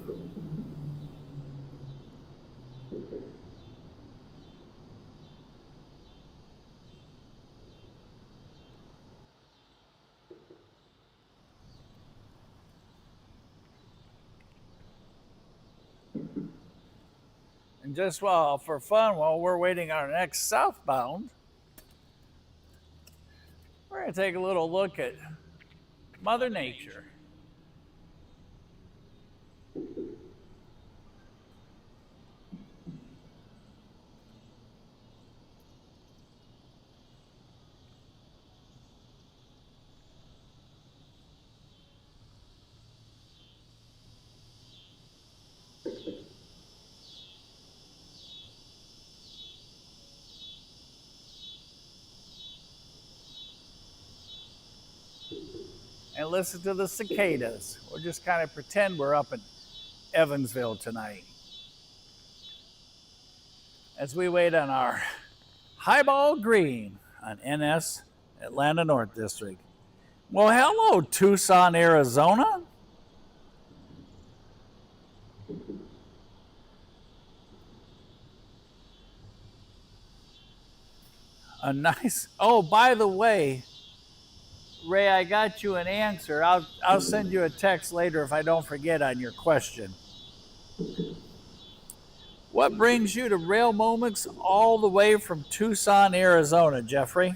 And just for fun, while we're waiting on our next southbound, we're going to take a little look at Mother Nature. And listen to the cicadas. We'll just kind of pretend we're up in Evansville tonight as we wait on our highball green on NS Atlanta North District. Well, hello, Tucson, Arizona. A nice, oh, by the way, Ray, I got you an answer. I'll send you a text later if I don't forget on your question. What brings you to Rail Moments all the way from Tucson, Arizona, Jeffrey?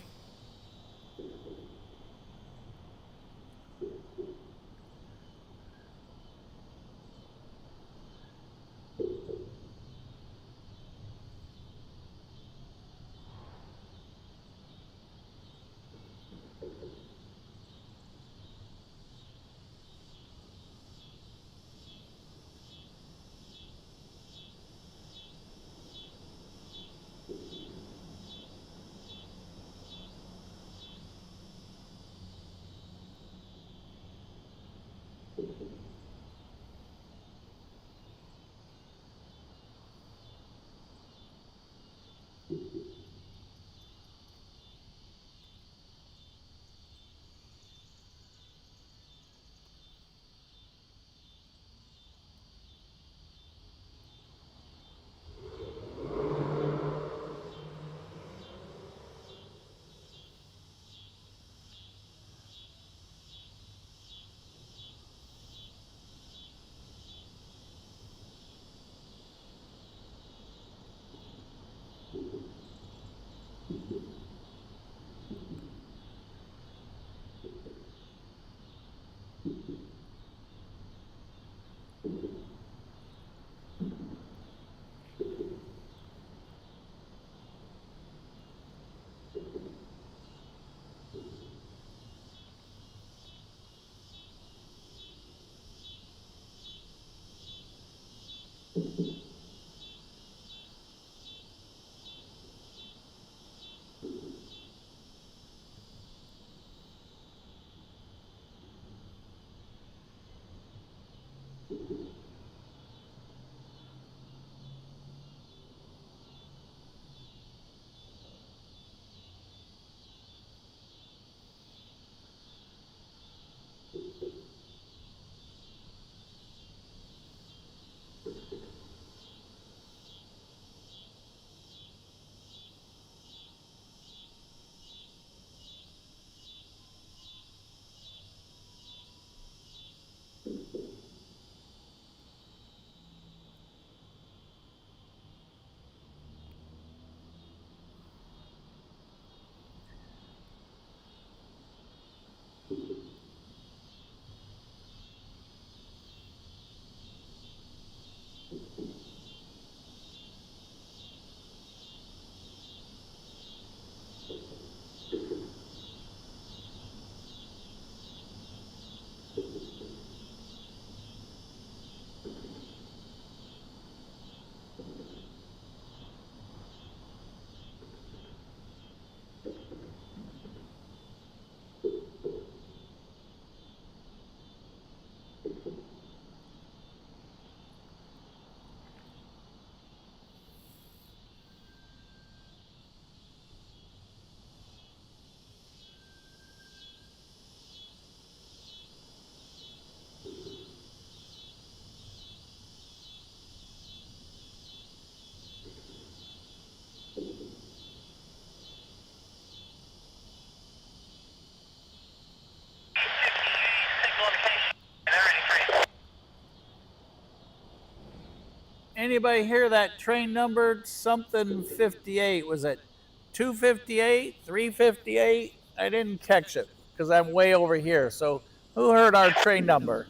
anybody hear that train number? Something 58. Was it 258, 358? I didn't catch it because I'm way over here. So who heard our train number?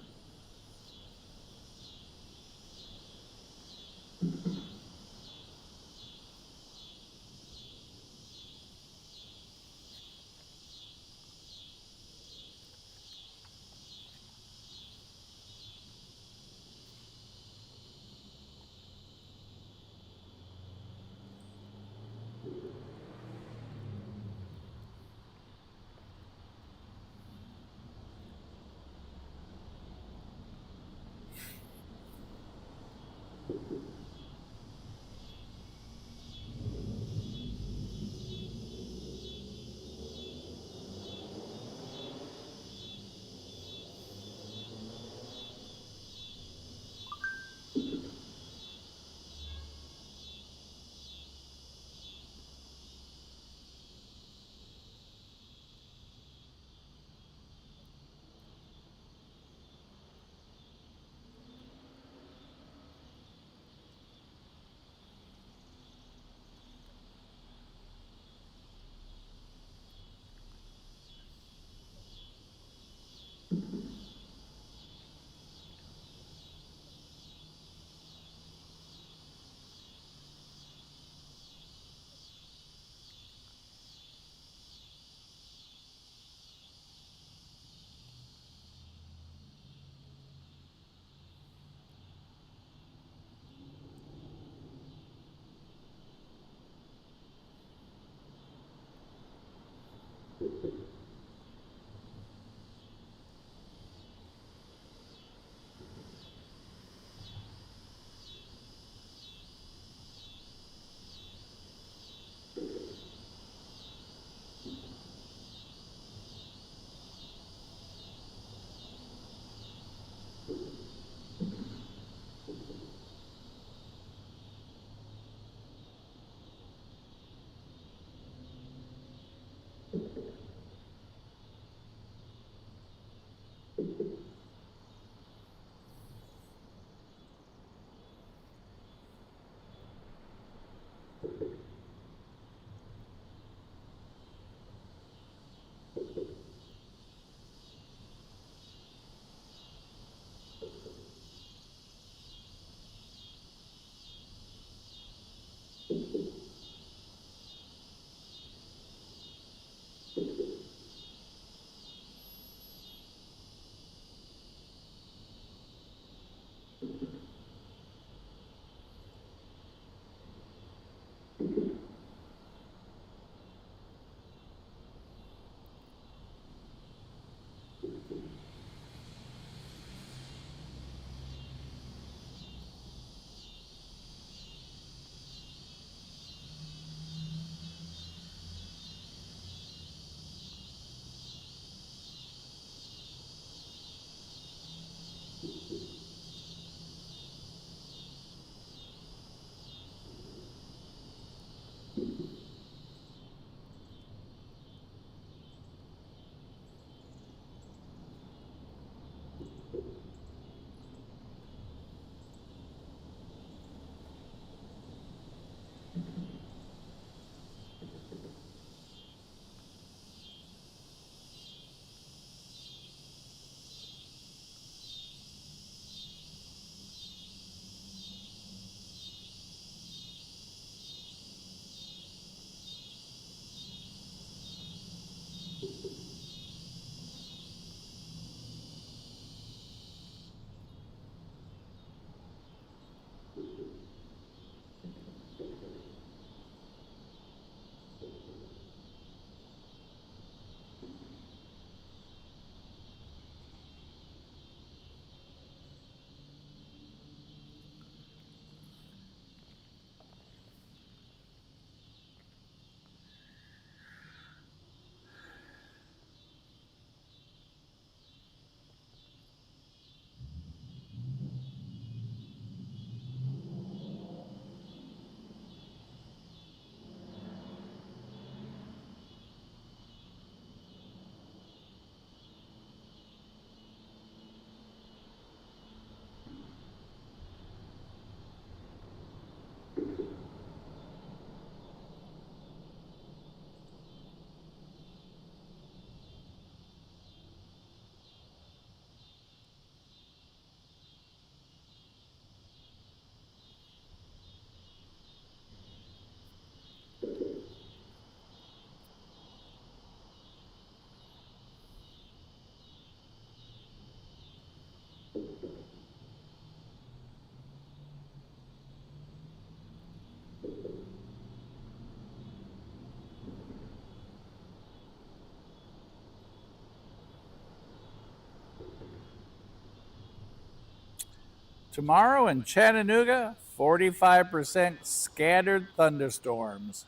Tomorrow in Chattanooga, 45% scattered thunderstorms.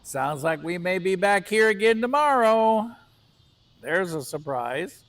Sounds like we may be back here again tomorrow. There's a surprise.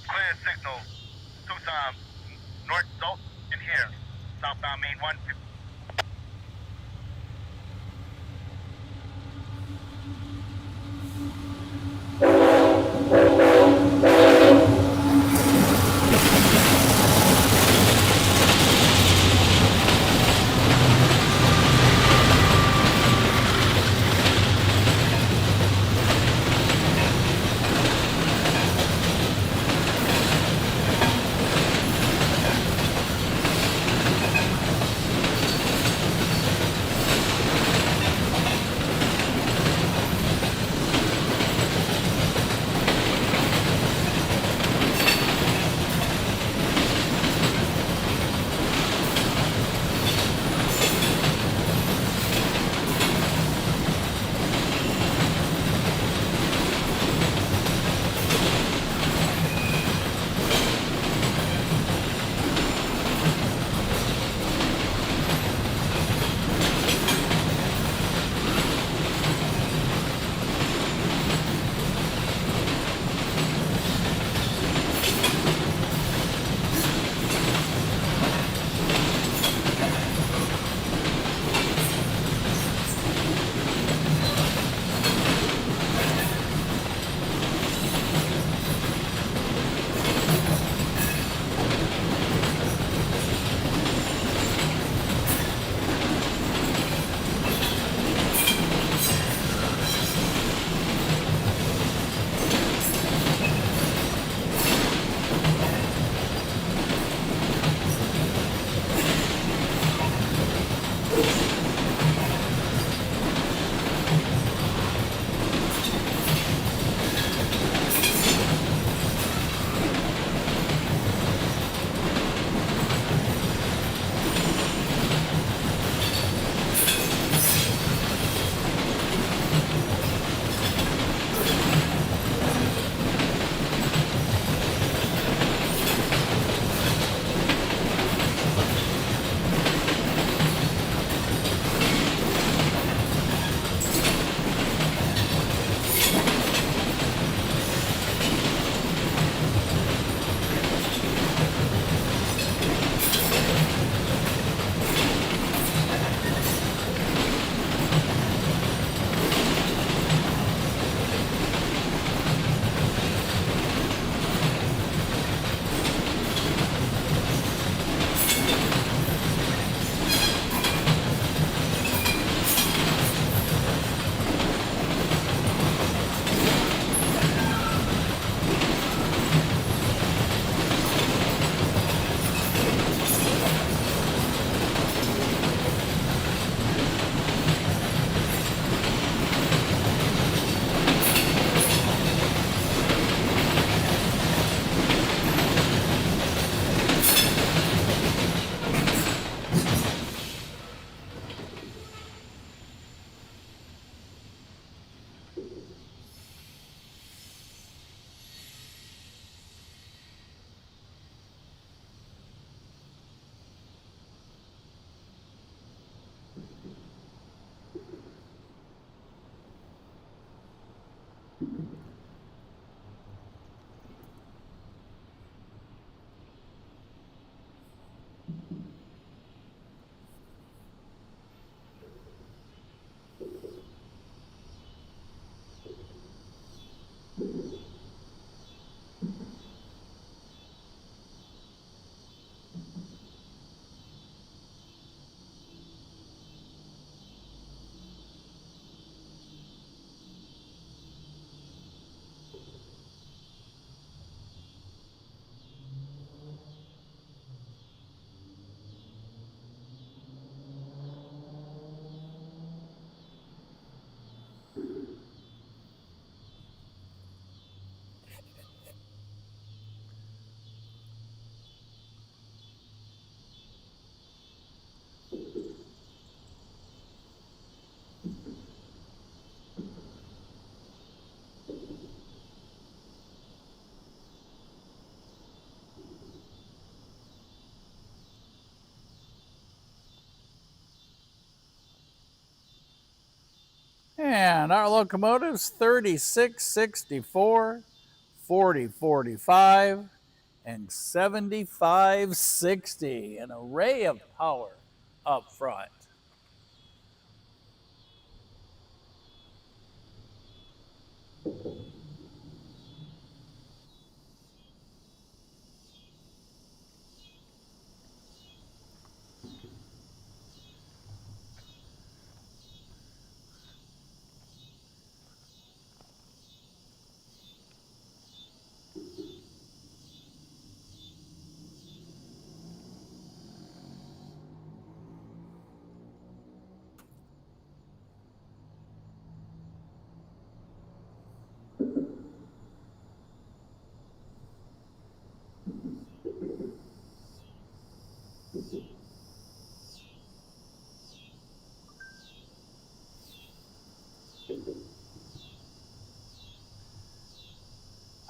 Clear signal. Tucson, North Dalton in here. Southbound Main 150.
And our locomotives 3664, 4045, and 7560. An array of power up front.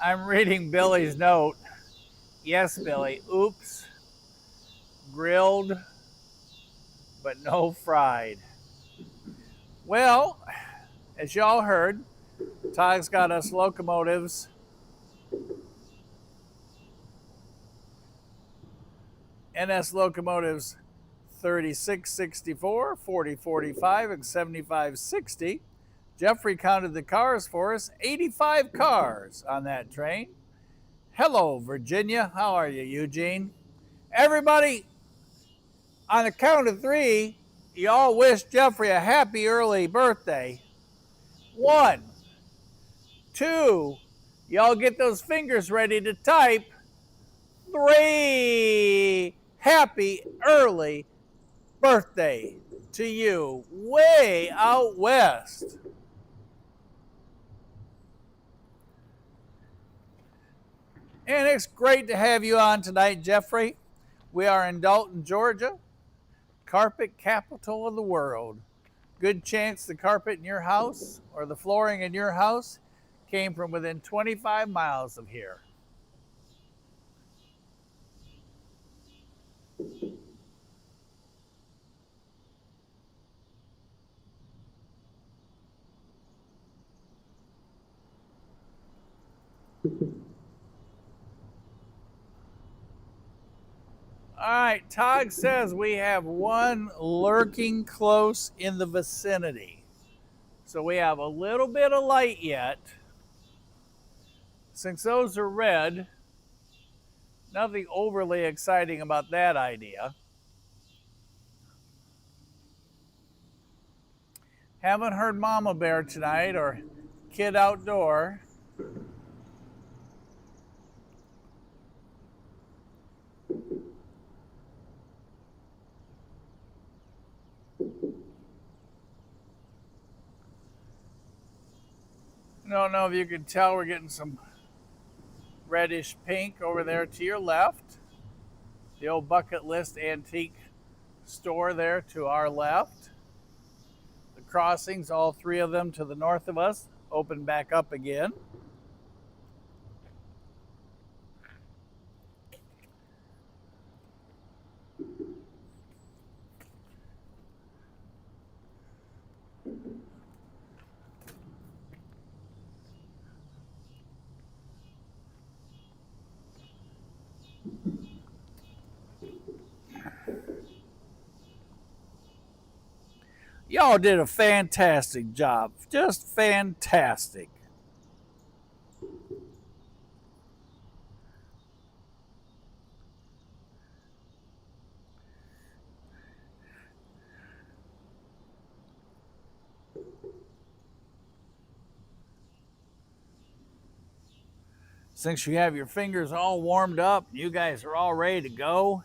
I'm reading Billy's note. Yes, Billy. Oops. Grilled, but no fried. Well, as y'all heard, Todd's got us locomotives NS locomotives 3664, 4045, and 7560. Jeffrey counted the cars for us, 85 cars on that train. Hello, Virginia. How are you, Eugene? Everybody, on the count of three, you all wish Jeffrey a happy early birthday. 1, 2, y'all get those fingers ready to type. 3, happy early birthday to you way out west. And it's great to have you on tonight, Jeffrey. We are in Dalton, Georgia, carpet capital of the world. Good chance the carpet in your house or the flooring in your house came from within 25 miles of here. All right, Todd says we have one lurking close in the vicinity. So we have a little bit of light yet. Since those are red, nothing overly exciting about that idea. Haven't heard Mama Bear tonight or Kid Outdoor. I don't know if you can tell, we're getting some reddish pink over there to your left. The old bucket list antique store there to our left. The crossings, all three of them to the north of us, open back up again. Y'all did a fantastic job. Just fantastic. Since you have your fingers all warmed up, you guys are all ready to go.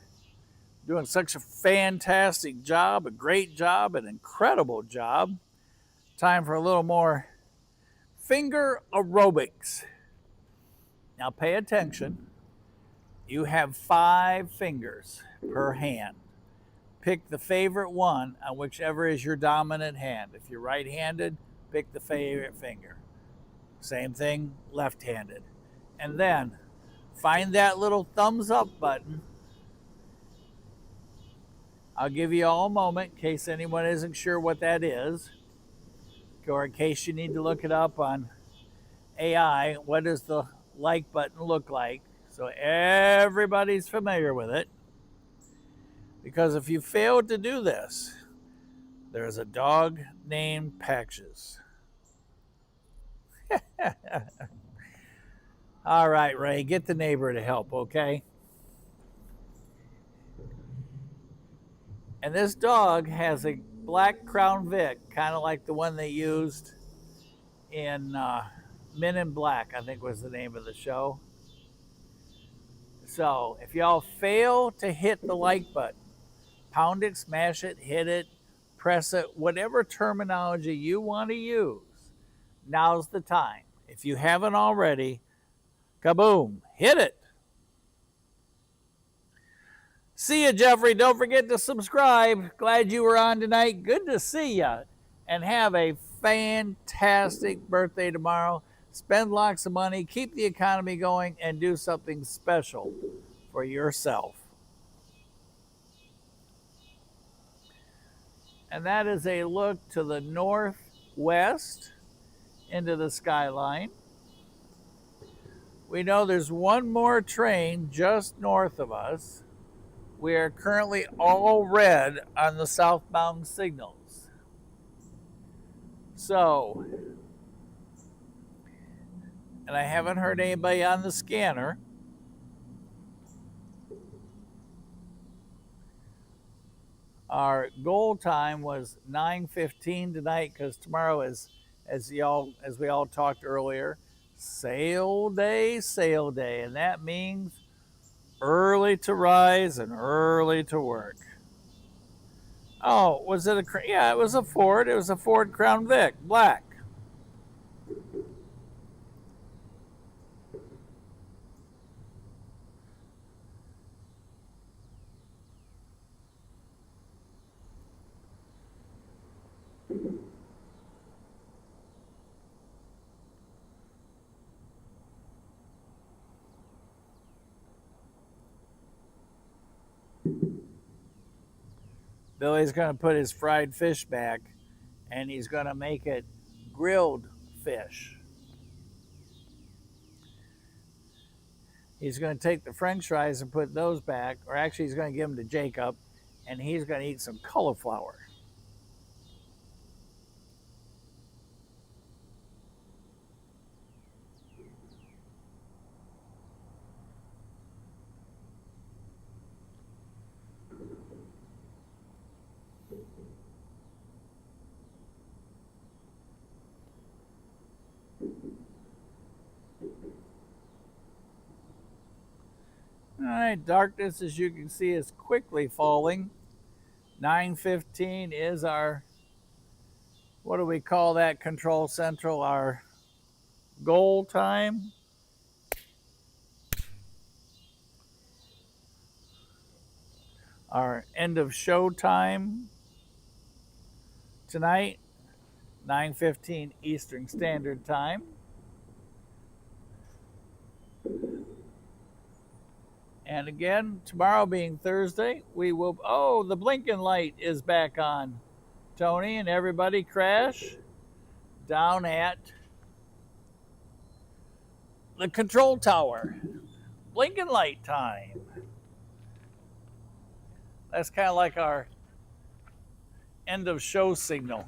Doing such a fantastic job, a great job, an incredible job. Time for a little more finger aerobics. Now pay attention. You have 5 fingers per hand. Pick the favorite one on whichever is your dominant hand. If you're right-handed, pick the favorite finger. Same thing, left-handed. And then find that little thumbs up button. I'll give you all a moment in case anyone isn't sure what that is. or in case you need to look it up on AI, what does the like button look like? So everybody's familiar with it. Because if you fail to do this, there's a dog named Patches. All right, Ray, get the neighbor to help, okay? And this dog has a black Crown Vic, kind of like the one they used in Men in Black, I think was the name of the show. So if y'all fail to hit the like button, pound it, smash it, hit it, press it, whatever terminology you want to use, now's the time. If you haven't already, kaboom, hit it. See you, Jeffrey. Don't forget to subscribe. Glad you were on tonight. Good to see you. And have a fantastic birthday tomorrow. Spend lots of money, keep the economy going, and do something special for yourself. And that is a look to the northwest into the skyline. We know there's one more train just north of us. We are currently all red on the southbound signals. So, and I haven't heard anybody on the scanner. Our goal time was 9:15 tonight because tomorrow is, as we all talked earlier, sail day, and that means early to rise and early to work. Oh, was it yeah, it was a Ford. It was a Ford Crown Vic, black. Billy's going to put his fried fish back, and he's going to make it grilled fish. He's going to take the french fries and put those back, or actually he's going to give them to Jacob, and he's going to eat some cauliflower. All right, darkness, as you can see, is quickly falling. 9:15 is our, what do we call that, Control Central, our goal time. Our end of show time tonight, 9:15 Eastern Standard Time. And again, tomorrow being Thursday, we will, oh, the blinking light is back on. Tony and everybody crash down at the control tower. Blinking light time. That's kind of like our end of show signal.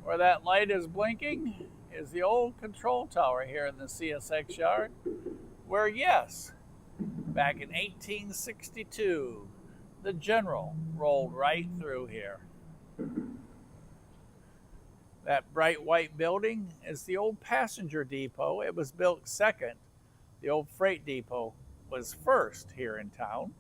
Where that light is blinking is the old control tower here in the CSX yard, where, yes, back in 1862, the General rolled right through here. That bright white building is the old passenger depot. It was built second. The old freight depot was first here in town.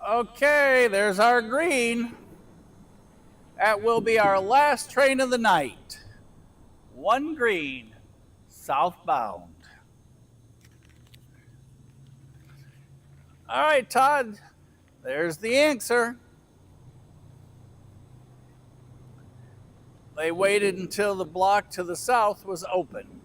Okay, there's our green. That will be our last train of the night. One green, southbound. All right, Todd, there's the answer. They waited until the block to the south was open.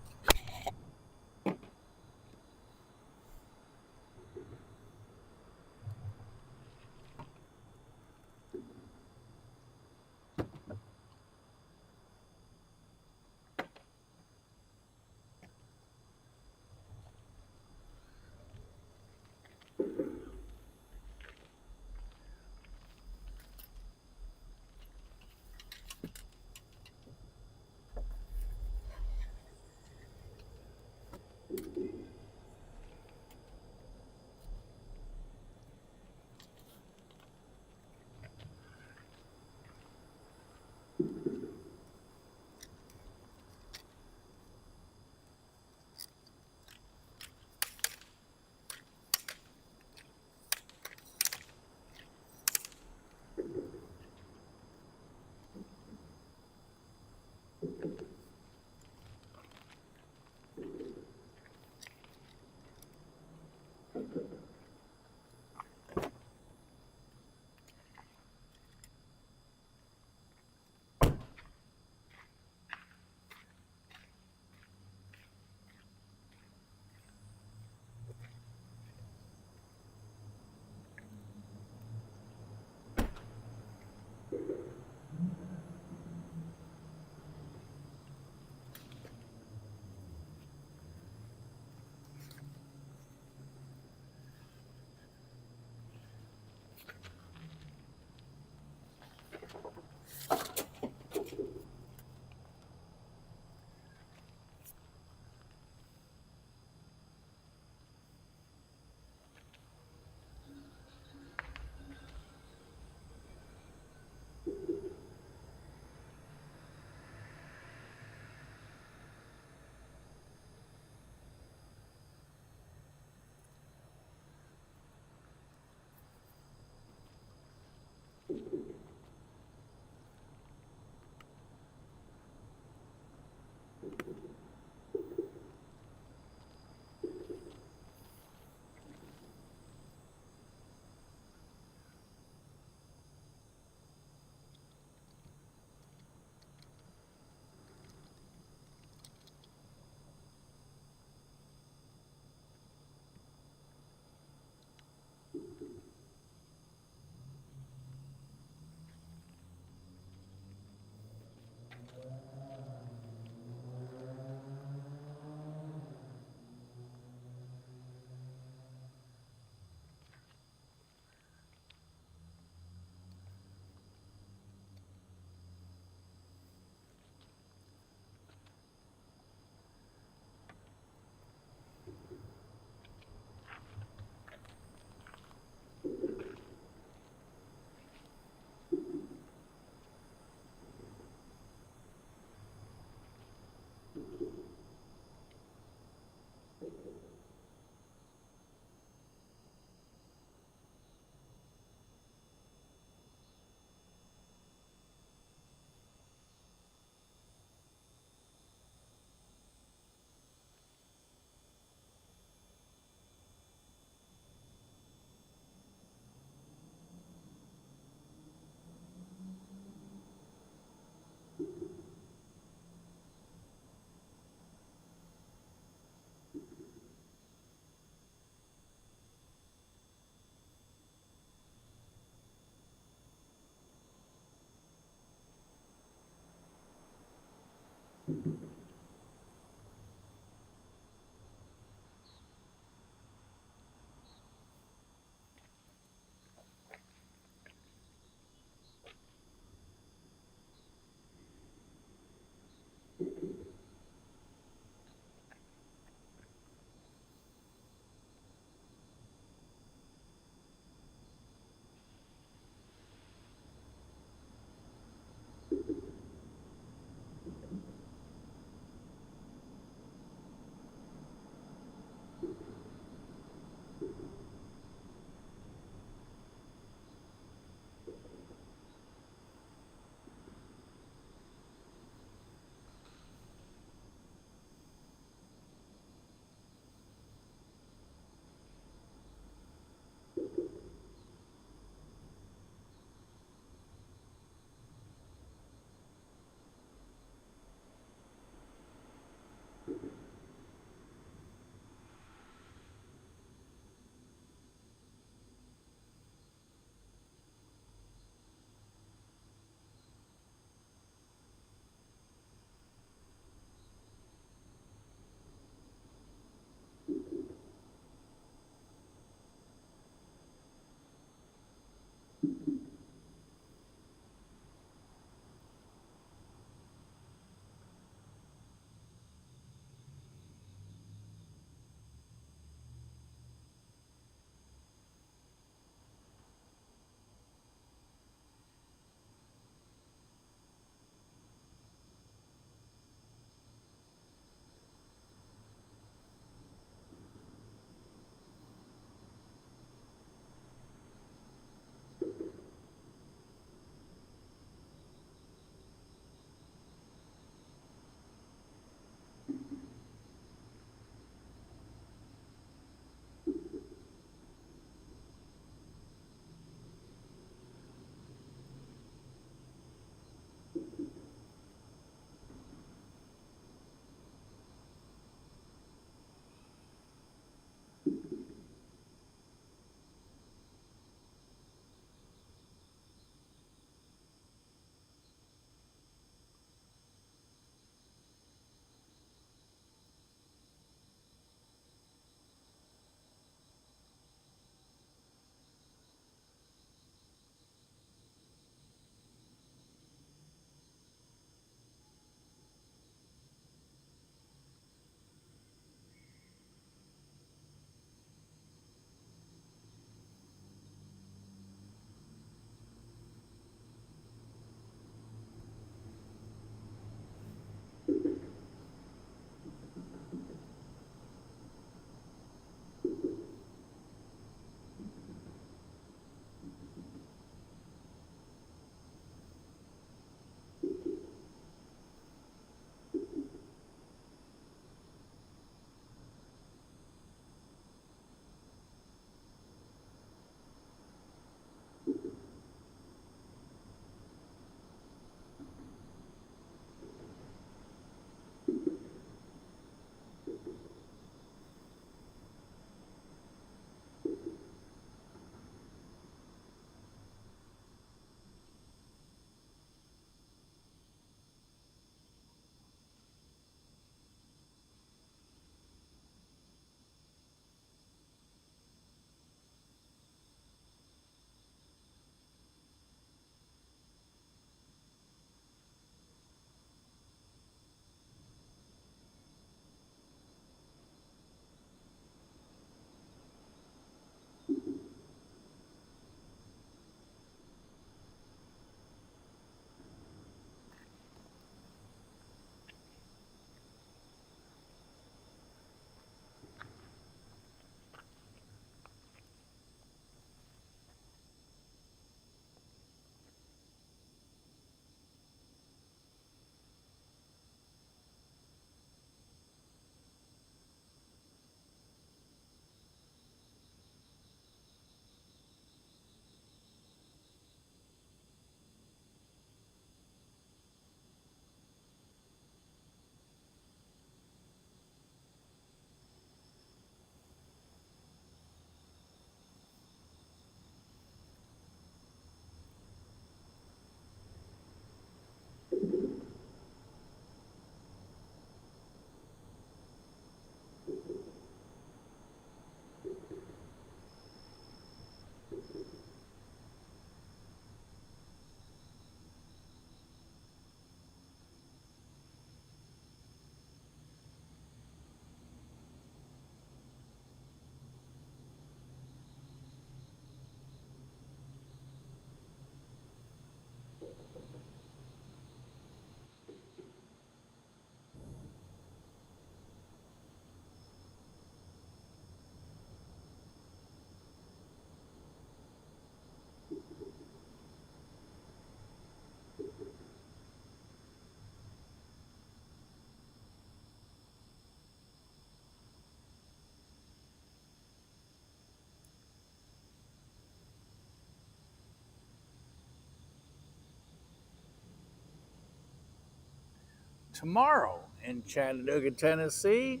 tomorrow in Chattanooga, Tennessee,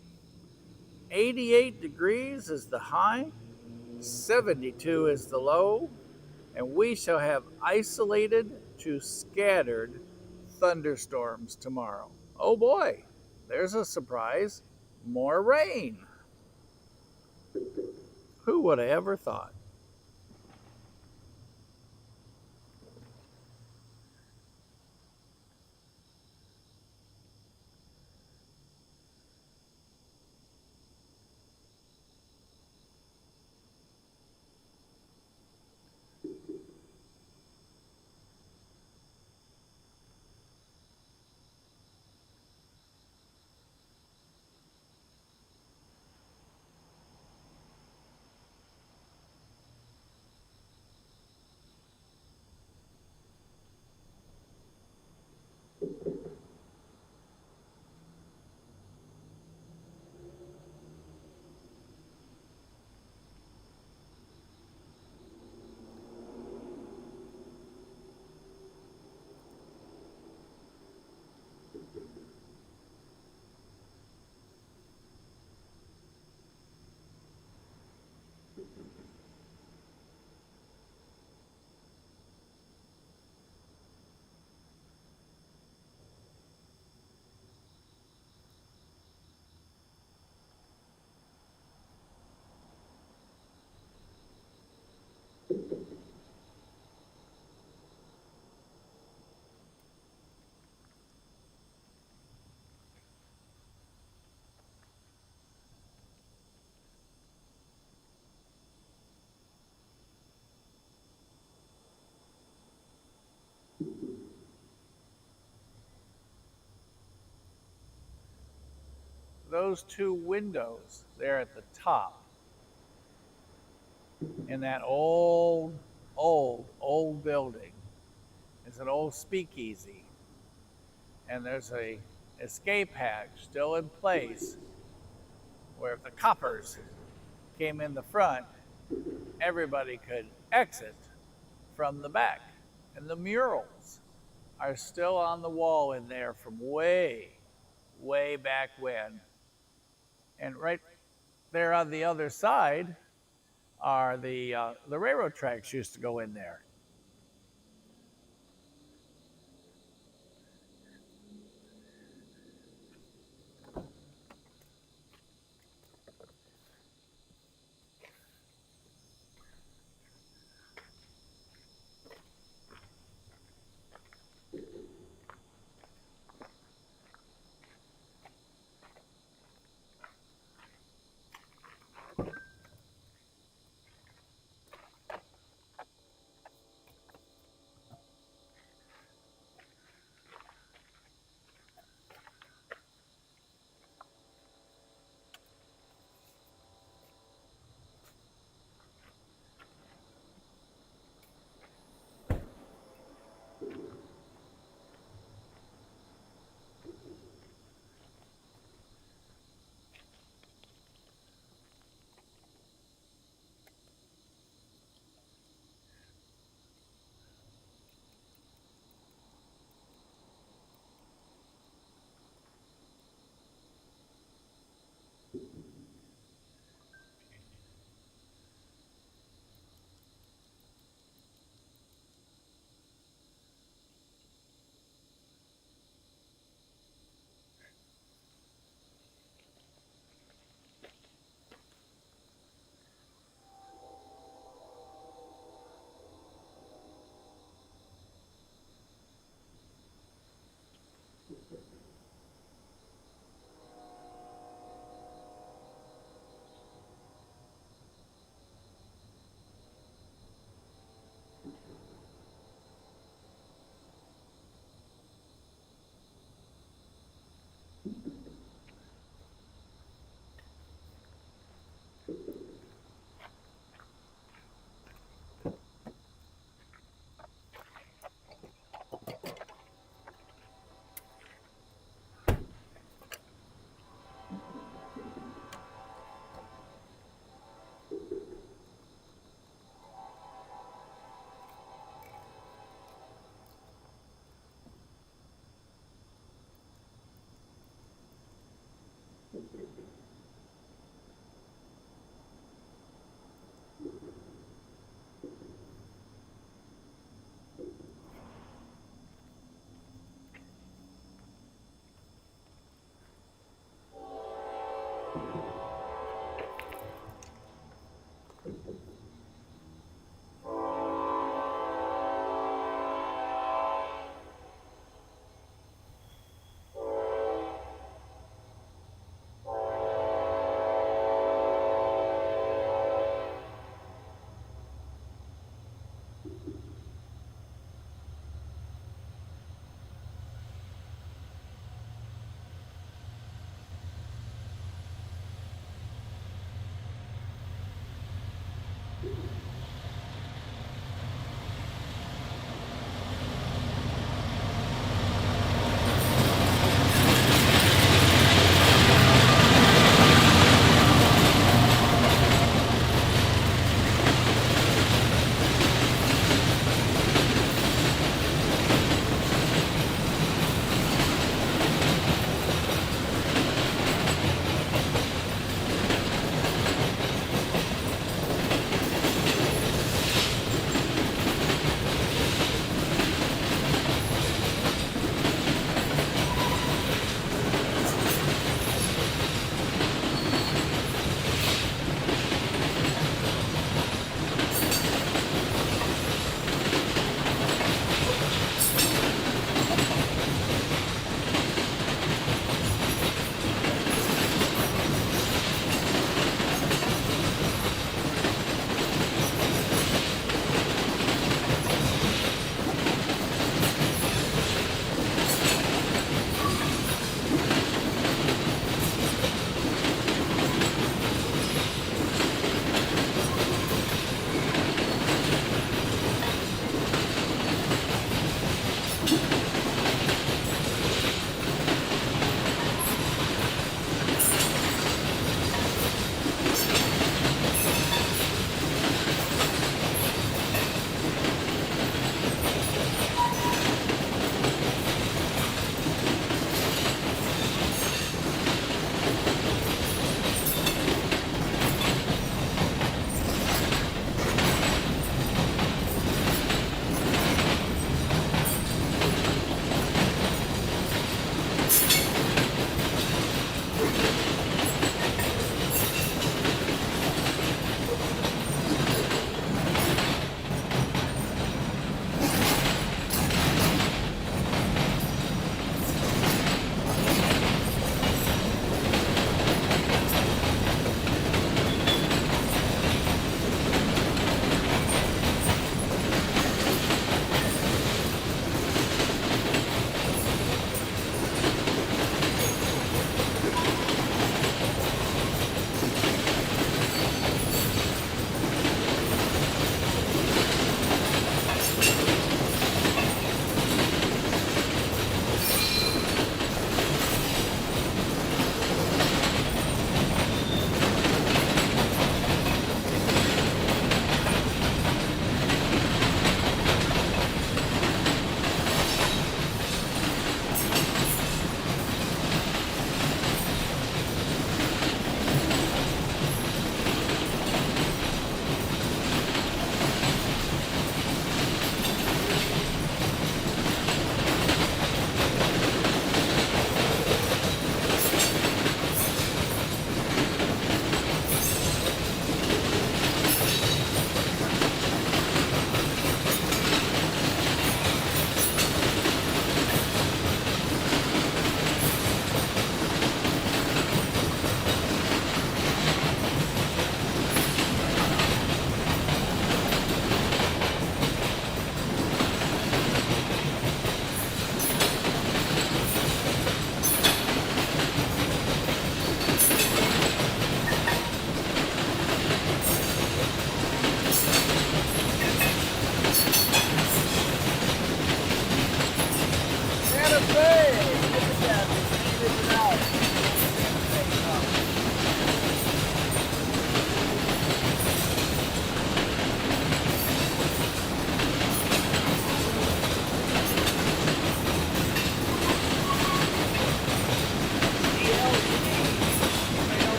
88 degrees is the high, 72 is the low, and we shall have isolated to scattered thunderstorms tomorrow. Oh boy, there's a surprise. More rain. Who would have ever thought? Those two windows there at the top in that old building is an old speakeasy, and there's a escape hatch still in place where if the coppers came in the front, everybody could exit from the back. And the murals are still on the wall in there from way back when. And right there on the other side are the railroad tracks used to go in there.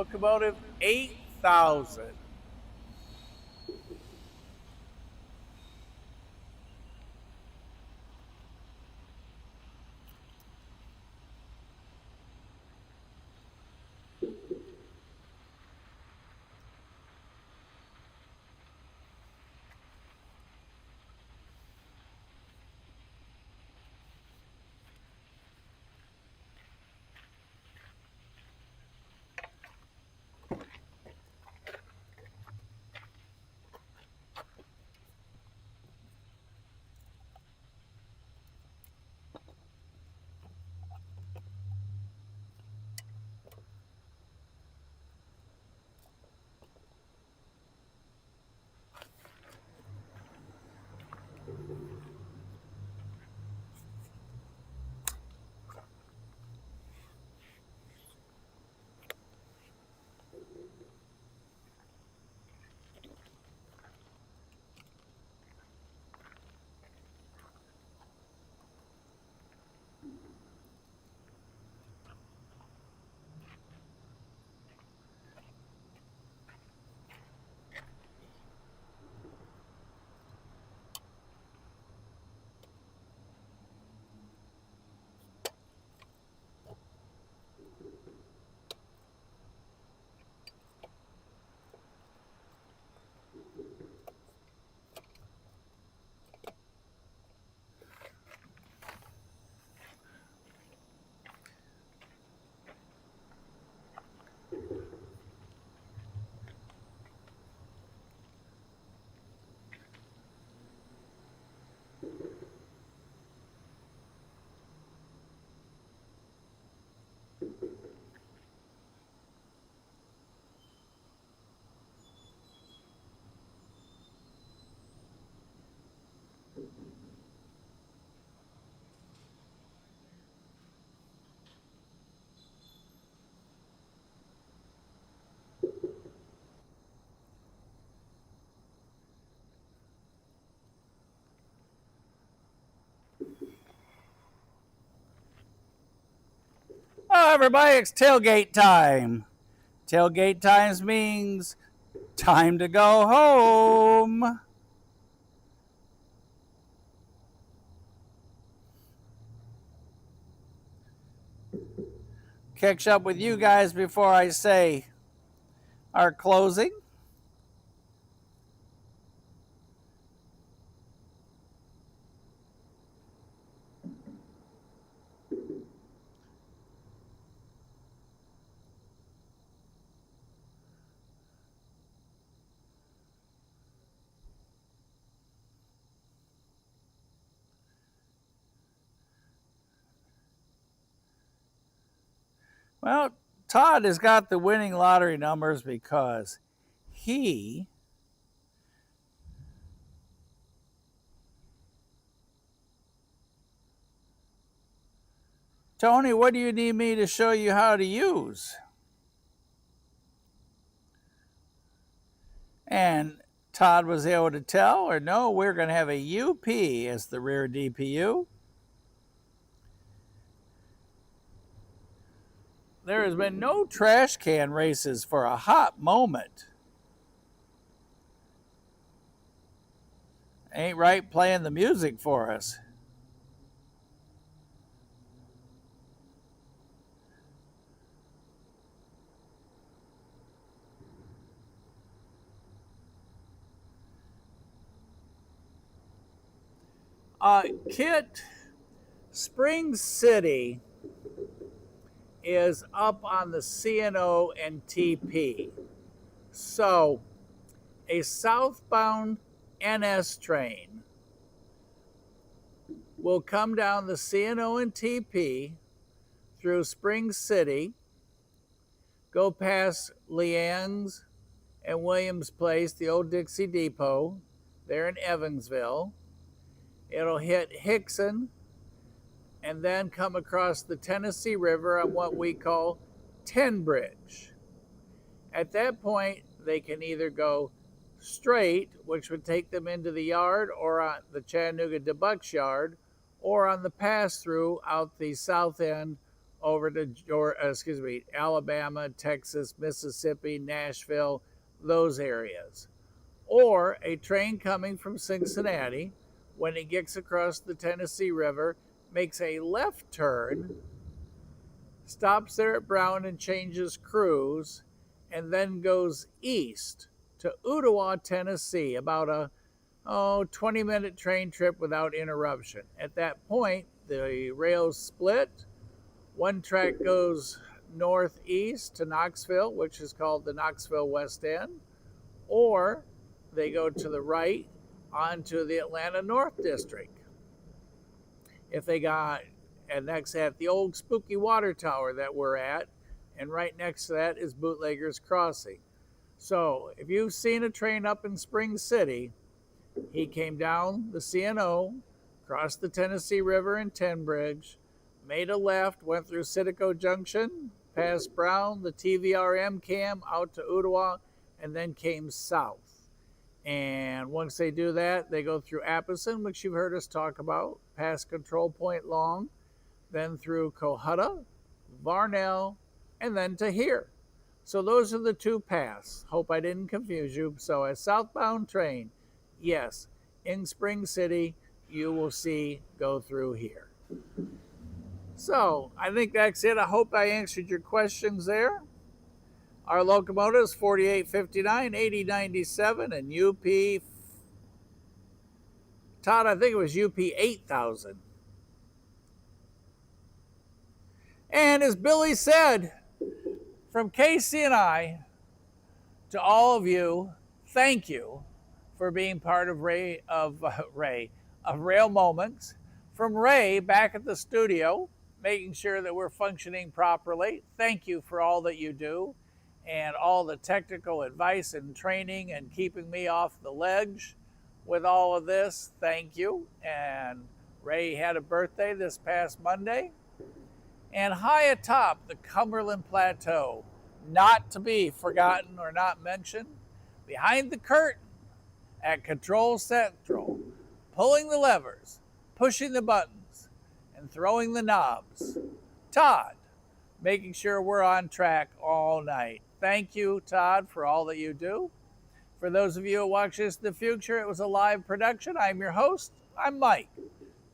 locomotive 8000. Oh, everybody, it's tailgate time. Tailgate times means time to go home. Catch up with you guys before I say our closing. Well, Todd has got the winning lottery numbers because he Tony, what do you need me to show you how to use? And Todd was able to tell, or no, we're going to have a UP as the rear DPU. There has been no trash can races for a hot moment. Ain't right playing the music for us. Kit, Spring City is up on the CNO and TP. So a southbound NS train will come down the CNO and TP through Spring City, go past Leanne's and Williams Place, the old Dixie Depot, there in Evansville. It'll hit Hickson and then come across the Tennessee River on what we call Ten Bridge. At that point, they can either go straight, which would take them into the yard, or on the Chattanooga to Bucks yard, or on the pass-through out the south end over to Alabama, Texas, Mississippi, Nashville, those areas. Or a train coming from Cincinnati, when it gets across the Tennessee River, makes a left turn, stops there at Brown and changes crews, and then goes east to Ottawa, Tennessee, about a 20-minute train trip without interruption. At that point, the rails split. One track goes northeast to Knoxville, which is called the Knoxville West End, or they go to the right onto the Atlanta North District. If they got, and that's at the old spooky water tower that we're at, and right next to that is Bootlegger's Crossing. So if you've seen a train up in Spring City, he came down the CNO, crossed the Tennessee River in Tenbridge, made a left, went through Citico Junction, past Brown, the TVRM cam out to Ottawa, and then came south. And once they do that, they go through Appleton, which you've heard us talk about, past Control Point Long, then through Cohutta, Varnell, and then to here. So those are the two paths. Hope I didn't confuse you. So a southbound train, yes, in Spring City, you will see go through here. So I think that's it. I hope I answered your questions there. Our locomotives 4859, 8097, and UP, Todd, I think it was UP 8000. And as Billy said, from Casey and I to all of you, thank you for being part of Rail Moments. From Ray back at the studio, making sure that we're functioning properly. Thank you for all that you do and all the technical advice and training and keeping me off the ledge with all of this. Thank you. And Ray had a birthday this past Monday. And high atop the Cumberland Plateau, not to be forgotten or not mentioned, behind the curtain at Control Central, pulling the levers, pushing the buttons, and throwing the knobs, Todd, making sure we're on track all night. Thank you, Todd, for all that you do. For those of you who watch this in the future, it was a live production. I'm your host. I'm Mike.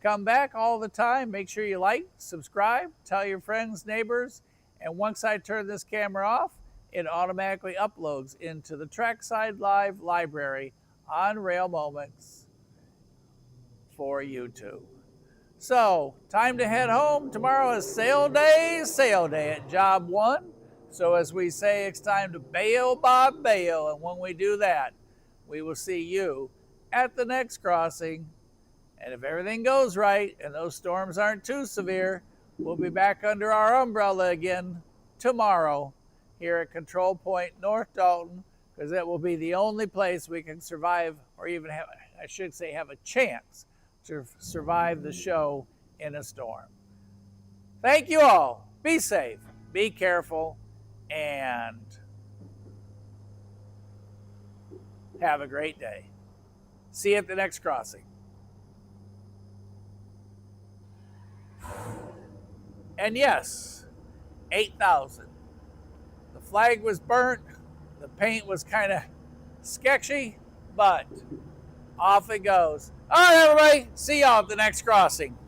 Come back all the time. Make sure you like, subscribe, tell your friends, neighbors, and once I turn this camera off, it automatically uploads into the Trackside Live library on Rail Moments for YouTube. So, time to head home. Tomorrow is sale day at Job 1. So as we say, it's time to bail, Bob, bail. And when we do that, we will see you at the next crossing. And if everything goes right and those storms aren't too severe, we'll be back under our umbrella again tomorrow here at Control Point North Dalton, because that will be the only place we can survive, or even have, I should say, have a chance to survive the show in a storm. Thank you all. Be safe, be careful, and have a great day. See you at the next crossing. And yes, 8,000. The flag was burnt. The paint was kind of sketchy, but off it goes. All right, everybody. See y'all at the next crossing.